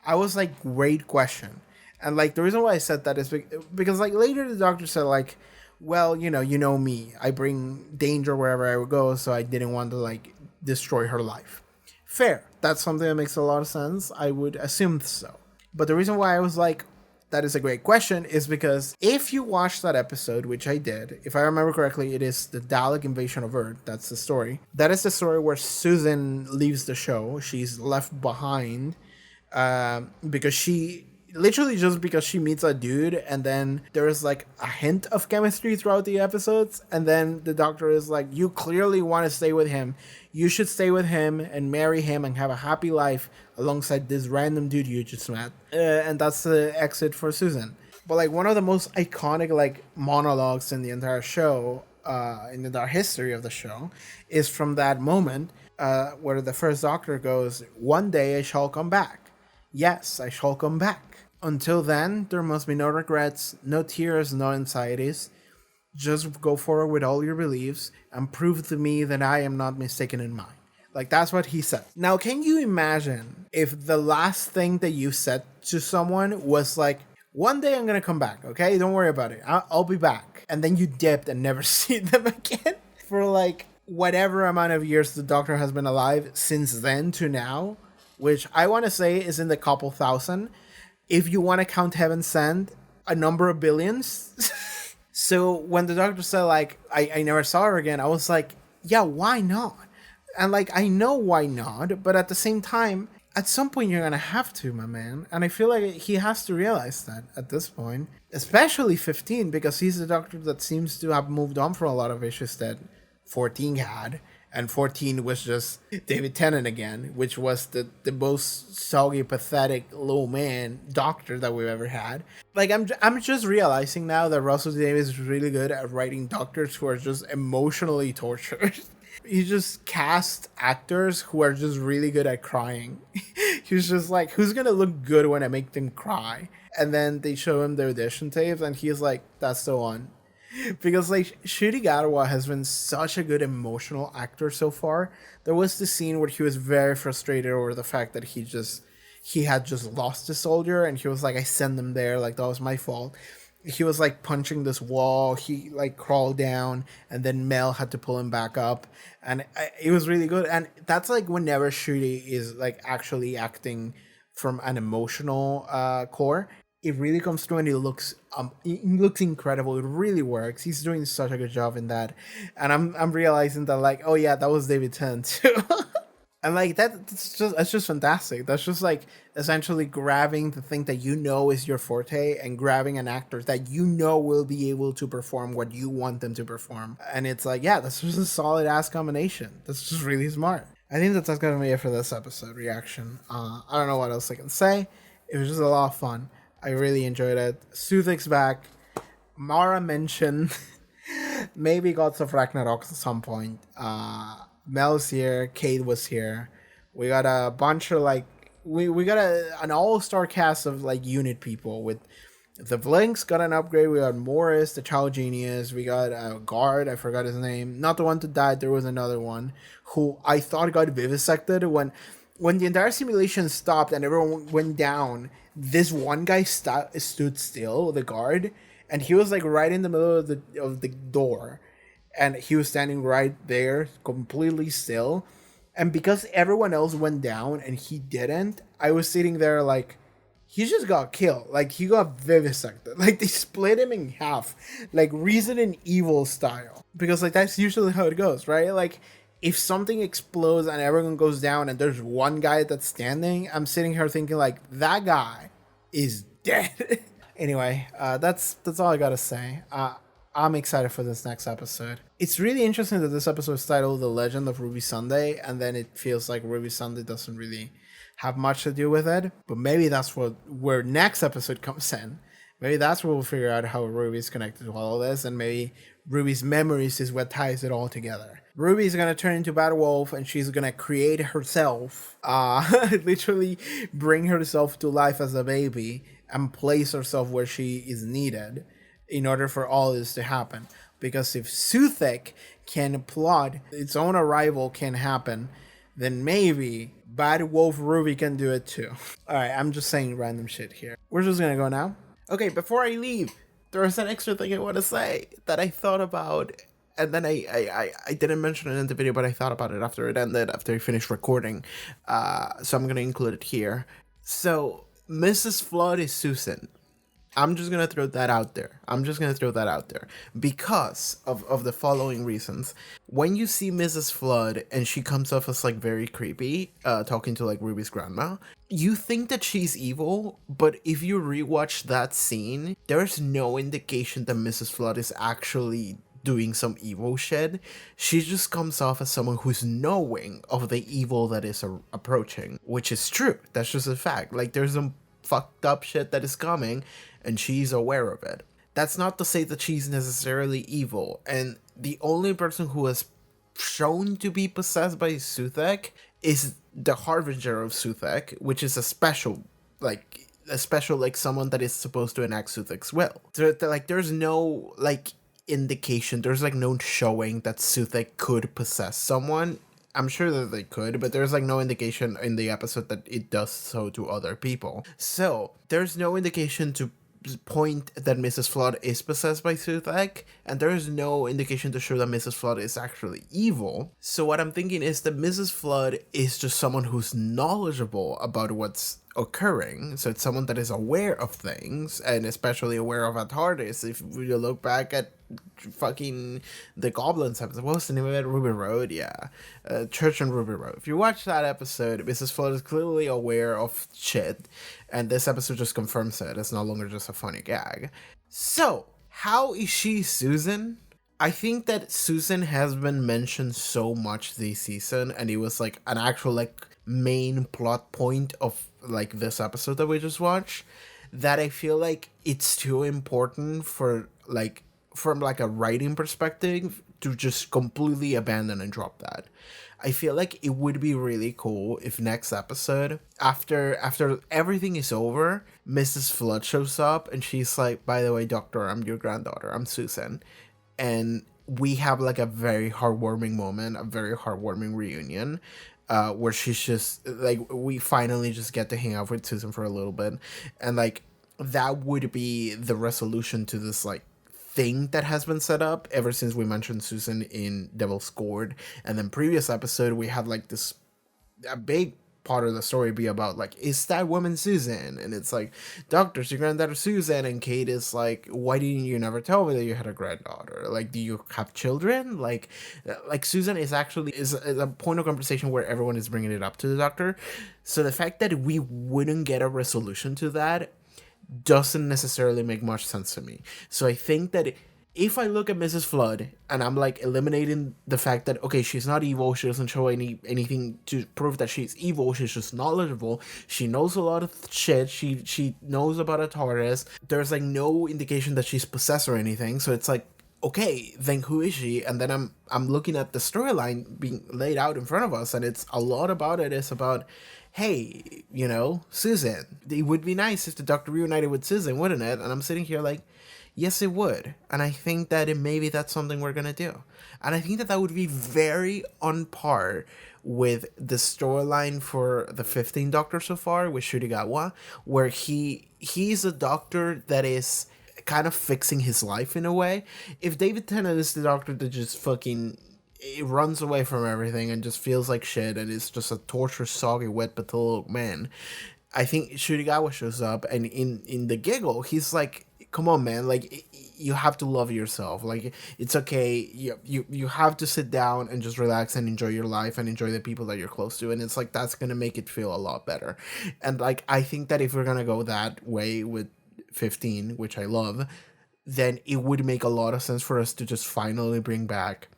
I was like, great question. And like the reason why I said that is because like later the doctor said like, well, you know me. I bring danger wherever I would go, so I didn't want to like destroy her life. Fair. That's something that makes a lot of sense. I would assume so. But the reason why I was like, that is a great question, is because if you watch that episode, which I did, if I remember correctly, it is the Dalek invasion of Earth. That's the story. That is the story where Susan leaves the show. She's left behind because she meets a dude, and then there is like a hint of chemistry throughout the episodes, and then the doctor is like, you clearly want to stay with him. You should stay with him and marry him and have a happy life alongside this random dude you just met. And that's the exit for Susan. But like one of the most iconic like monologues in the entire show, in the entire history of the show, is from that moment where the first doctor goes, one day I shall come back. Yes, I shall come back. Until then, there must be no regrets, no tears, no anxieties. Just go forward with all your beliefs and prove to me that I am not mistaken in mine. Like, that's what he said. Now, can you imagine if the last thing that you said to someone was like, one day I'm going to come back, okay? Don't worry about it. I'll be back. And then you dipped and never see them again for like whatever amount of years the doctor has been alive since then to now, which I want to say is in the couple thousand. If you want to count Heaven Sent, a number of billions. So when the doctor said, like, I never saw her again, I was like, yeah, why not? And, like, I know why not, but at the same time, at some point you're going to have to, my man. And I feel like he has to realize that at this point, especially 15, because he's the doctor that seems to have moved on from a lot of issues that 14 had. And 14 was just David Tennant again, which was the most soggy, pathetic little man doctor that we've ever had. Like, I'm just realizing now that Russell T Davies is really good at writing doctors who are just emotionally tortured. He just cast actors who are just really good at crying. He's just like, who's gonna look good when I make them cry? And then they show him the audition tapes, and he's like, that's the one. Because like Ncuti Gatwa has been such a good emotional actor so far. There was this scene where he was very frustrated over the fact that he had just lost a soldier, and he was like, I sent them there, like that was my fault. He was like punching this wall, he like crawled down, and then Mel had to pull him back up, and it was really good. And that's like whenever Ncuti is like actually acting from an emotional core, it really comes through, and it looks incredible. It really works. He's doing such a good job in that, and I'm realizing that like, oh yeah, that was David Tennant too. And like that's just fantastic. That's just like essentially grabbing the thing that you know is your forte and grabbing an actor that you know will be able to perform what you want them to perform. And it's like, yeah, that's just a solid ass combination. That's just really smart. I think that's gonna be it for this episode reaction. I don't know what else I can say. It was just a lot of fun. I really enjoyed it. Suthek's back. Mara mentioned maybe Gods of Ragnarok at some point. Mel's here. Kate was here. We got a bunch of like we got an all-star cast of like unit people. With the Blinks got an upgrade. We got Morris, the Child Genius. We got a guard. I forgot his name. Not the one to die. There was another one who I thought got vivisected when the entire simulation stopped and everyone went down. This one guy stood still, the guard, and he was like right in the middle of the door, and he was standing right there, completely still. And because everyone else went down and he didn't, I was sitting there like, he just got killed. Like, he got vivisected. Like, they split him in half. Like, Resident Evil style. Because, like, that's usually how it goes, right? Like, if something explodes and everyone goes down and there's one guy that's standing, I'm sitting here thinking, like, that guy is dead. Anyway, that's all I gotta say. I'm excited for this next episode. It's really interesting that this episode is titled The Legend of Ruby Sunday, and then it feels like Ruby Sunday doesn't really have much to do with it. But maybe that's where next episode comes in. Maybe that's where we'll figure out how Ruby is connected to all of this, and maybe Ruby's memories is what ties it all together. Ruby is gonna turn into Bad Wolf, and she's gonna create herself, literally bring herself to life as a baby, and place herself where she is needed in order for all this to happen. Because if Suthek can plot its own arrival can happen, then maybe Bad Wolf Ruby can do it too. Alright, I'm just saying random shit here. We're just gonna go now. Okay, before I leave, there's an extra thing I want to say that I thought about, and then I didn't mention it in the video, but I thought about it after it ended, after I finished recording. So I'm gonna include it here. So Mrs. Flood is Susan. I'm just gonna throw that out there. Because of the following reasons. When you see Mrs. Flood and she comes off as like very creepy, talking to like Ruby's grandma, you think that she's evil, but if you rewatch that scene, there's no indication that Mrs. Flood is actually doing some evil shit. She just comes off as someone who's knowing of the evil that is approaching, which is true. That's just a fact. Like, there's some fucked up shit that is coming, and she's aware of it. That's not to say that she's necessarily evil, and the only person who has shown to be possessed by Suthek is the Harbinger of Suthek, which is a special someone that is supposed to enact Suthek's will. So, like, there's no, like, indication, there's, like, no showing that Suthek could possess someone. I'm sure that they could, but there's like no indication in the episode that it does so to other people. So there's no indication to point that Mrs. Flood is possessed by Suthek, and there is no indication to show that Mrs. Flood is actually evil. So what I'm thinking is that Mrs. Flood is just someone who's knowledgeable about what's occurring. So it's someone that is aware of things, and especially aware of a TARDIS. If you look back at fucking the Goblins episode, what was the name of it? Ruby Road? Yeah. Church on Ruby Road. If you watch that episode, Mrs. Flood is clearly aware of shit, and this episode just confirms it. It's no longer just a funny gag. So, how is she Susan? I think that Susan has been mentioned so much this season, and it was like an actual like main plot point of like this episode that we just watched, that I feel like it's too important for like, from like a writing perspective, to just completely abandon and drop that. I feel like it would be really cool if next episode, after everything is over, Mrs. Flood shows up and she's like, by the way, doctor, I'm your granddaughter, I'm Susan. And we have like a very heartwarming moment, a very heartwarming reunion, where she's just like, we finally just get to hang out with Susan for a little bit. And like, that would be the resolution to this like thing that has been set up ever since we mentioned Susan in Devil's Court. And then previous episode, we had like this, a big part of the story be about like, is that woman Susan? And it's like, doctor's your granddaughter Susan, and Kate is like, why didn't you never tell me that you had a granddaughter? Like, do you have children? Like Susan is actually is a point of conversation where everyone is bringing it up to the doctor. So the fact that we wouldn't get a resolution to that doesn't necessarily make much sense to me. So I think that if I look at Mrs. Flood and I'm like eliminating the fact that, okay, she's not evil, she doesn't show anything to prove that she's evil, she's just knowledgeable, she knows a lot of shit, she knows about a TARDIS, there's like no indication that she's possessed or anything, so it's like, okay, then who is she? And then I'm looking at the storyline being laid out in front of us, and it's a lot about it is about, hey, you know, Susan. It would be nice if the Doctor reunited with Susan, wouldn't it? And I'm sitting here like, yes, it would. And I think that maybe that's something we're gonna do. And I think that would be very on par with the storyline for the 15th Doctor so far with Shurigawa, where he's a doctor that is kind of fixing his life in a way. If David Tennant is the doctor that just fucking it runs away from everything and just feels like shit, and it's just a tortured, soggy, wet, pathetic man. I think Shurigawa shows up, and in the giggle, he's like, "Come on, man! Like, you have to love yourself. Like, it's okay. You have to sit down and just relax and enjoy your life and enjoy the people that you're close to." And it's like that's gonna make it feel a lot better. And like, I think that if we're gonna go that way with 15, which I love, then it would make a lot of sense for us to just finally bring back.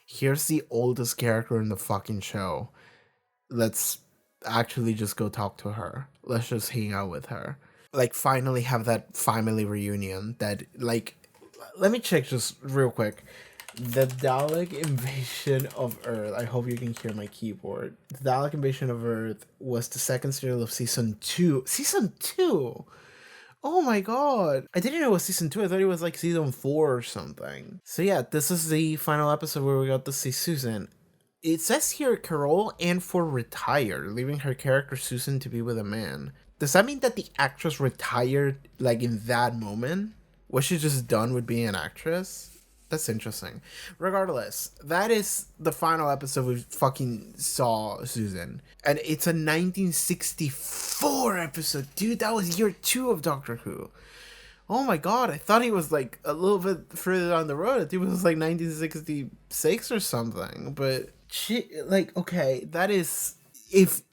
Here's the oldest character in the fucking show. Let's actually just go talk to her. Let's just hang out with her. Like, finally have that family reunion that, like, let me check just real quick. The Dalek invasion of Earth. I hope you can hear my keyboard. The Dalek invasion of Earth was the second serial of season 2. Season 2? Oh my god. I didn't know it was season 2. I thought it was like season 4 or something. So yeah, this is the final episode where we got to see Susan. It says here Karl and for retired, leaving her character Susan to be with a man. Does that mean that the actress retired like in that moment? Was she just done with being an actress? That's interesting. Regardless, that is the final episode we fucking saw Susan. And it's a 1964 episode. Dude, that was year 2 of Doctor Who. Oh my god, I thought he was like a little bit further down the road. I think it was like 1966 or something. But shit, like, okay, that is... If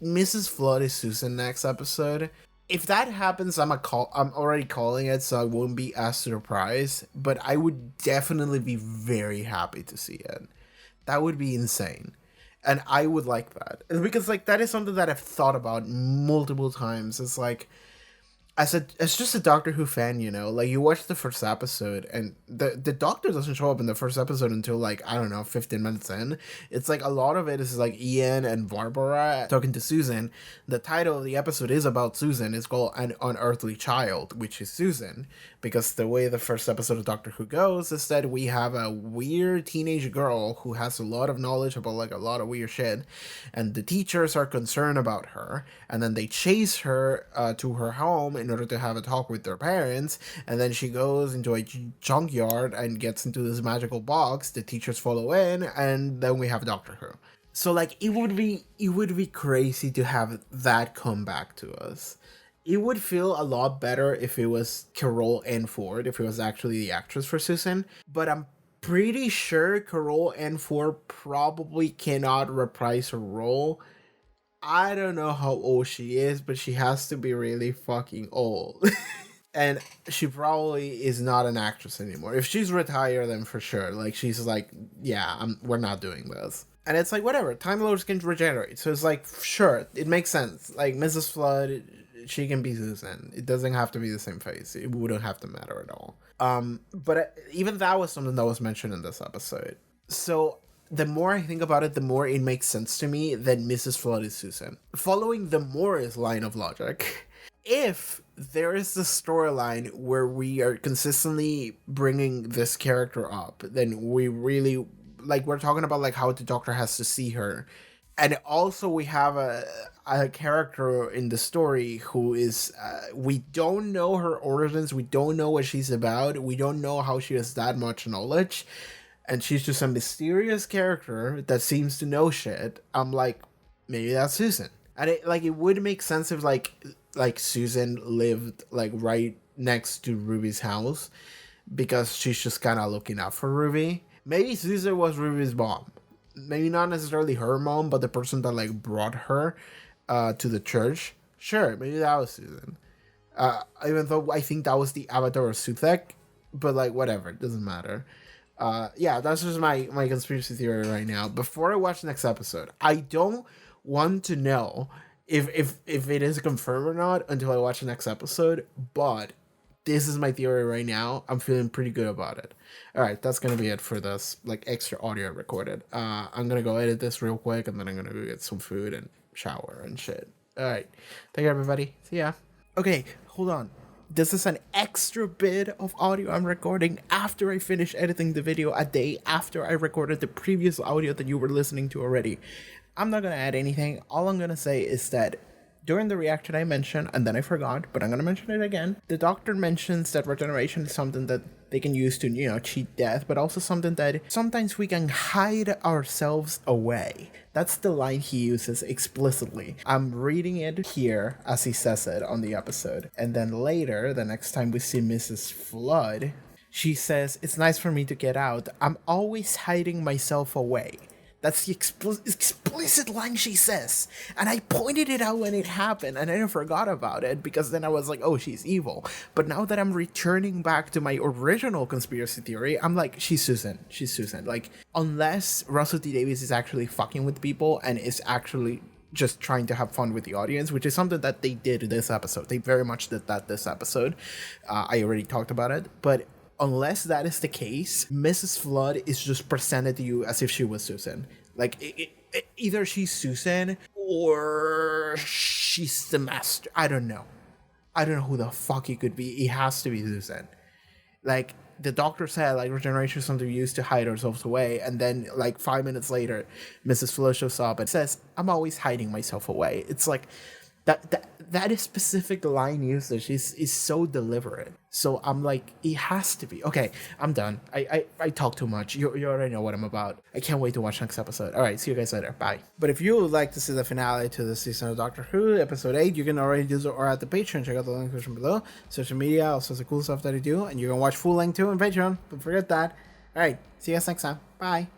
Mrs. Flood is Susan next episode... If that happens, I'm already calling it, so I won't be as surprised. But I would definitely be very happy to see it. That would be insane, and I would like that because like that is something that I've thought about multiple times. It's like, as just a Doctor Who fan, you know, like you watch the first episode and the Doctor doesn't show up in the first episode until like, I don't know, 15 minutes in. It's like a lot of it is like Ian and Barbara talking to Susan. The title of the episode is about Susan. It's called An Unearthly Child, which is Susan, because the way the first episode of Doctor Who goes is that we have a weird teenage girl who has a lot of knowledge about like a lot of weird shit, and the teachers are concerned about her, and then they chase her to her home in order to have a talk with their parents, and then she goes into a junkyard and gets into this magical box. The teachers follow in, and then we have Doctor Who. So like it would be crazy to have that come back to us. It would feel a lot better if it was Carol Ann Ford, if it was actually the actress for Susan, but I'm pretty sure Carol Ann Ford probably cannot reprise her role. I don't know how old she is, but she has to be really fucking old. And she probably is not an actress anymore. If she's retired, then for sure. Like, she's like, yeah, we're not doing this. And it's like, whatever, Time Lords can regenerate. So it's like, sure, it makes sense. Like, Mrs. Flood, she can be Susan. It doesn't have to be the same face. It wouldn't have to matter at all. But even that was something that was mentioned in this episode. So the more I think about it, the more it makes sense to me that Mrs. Flood is Susan. Following the Morris line of logic, if there is the storyline where we are consistently bringing this character up, then we really, like, we're talking about like how the Doctor has to see her. And also we have a character in the story who is, we don't know her origins, we don't know what she's about, we don't know how she has that much knowledge, and she's just a mysterious character that seems to know shit. I'm like, maybe that's Susan. And it would make sense if like Susan lived like right next to Ruby's house, because she's just kind of looking out for Ruby. Maybe Susan was Ruby's mom. Maybe not necessarily her mom, but the person that like brought her to the church. Sure, maybe that was Susan. Even though I think that was the avatar of Suthek, but like whatever, it doesn't matter. Yeah, that's just my conspiracy theory right now. Before I watch the next episode, I don't want to know if it is confirmed or not until I watch the next episode, but this is my theory right now. I'm feeling pretty good about it. All right, that's going to be it for this like extra audio I recorded. I'm going to go edit this real quick, and then I'm going to go get some food and shower and shit. All right. Thank you, everybody. See ya. Okay, hold on. This is an extra bit of audio I'm recording after I finish editing the video, a day after I recorded the previous audio that you were listening to already. I'm not going to add anything. All I'm going to say is that During the reaction I mentioned, and then I forgot, but I'm gonna mention it again. The doctor mentions that regeneration is something that they can use to, cheat death, but also something that sometimes we can hide ourselves away. That's the line he uses explicitly. I'm reading it here as he says it on the episode. And then later, the next time we see Mrs. Flood, she says, "It's nice for me to get out. I'm always hiding myself away." That's the explicit line she says. And I pointed it out when it happened, and I forgot about it, because then I was like, oh, she's evil. But now that I'm returning back to my original conspiracy theory, I'm like, she's Susan. She's Susan. Like, unless Russell T Davies is actually fucking with people and is actually just trying to have fun with the audience, which is something that they did this episode. They very much did that this episode. I already talked about it. But unless that is the case, Mrs. Flood is just presented to you as if she was Susan. Like, either she's Susan or she's the master. I don't know. I don't know who the fuck he could be. He has to be Susan. Like, the doctor said, like, regeneration is something we use to hide ourselves away. And then, like, 5 minutes later, Mrs. Flood shows up and says, "I'm always hiding myself away." It's like, that is specific line usage is so deliberate. So I'm like, it has to be. Okay, I'm done. I talk too much. You already know what I'm about. I can't wait to watch next episode. All right, see you guys later. Bye. But if you would like to see the finale to this season of Doctor Who, episode 8, you can already do so or at the Patreon. Check out the link in the description below. Social media, all sorts of cool stuff that I do. And you can watch full length too on Patreon. Don't forget that. All right, see you guys next time. Bye.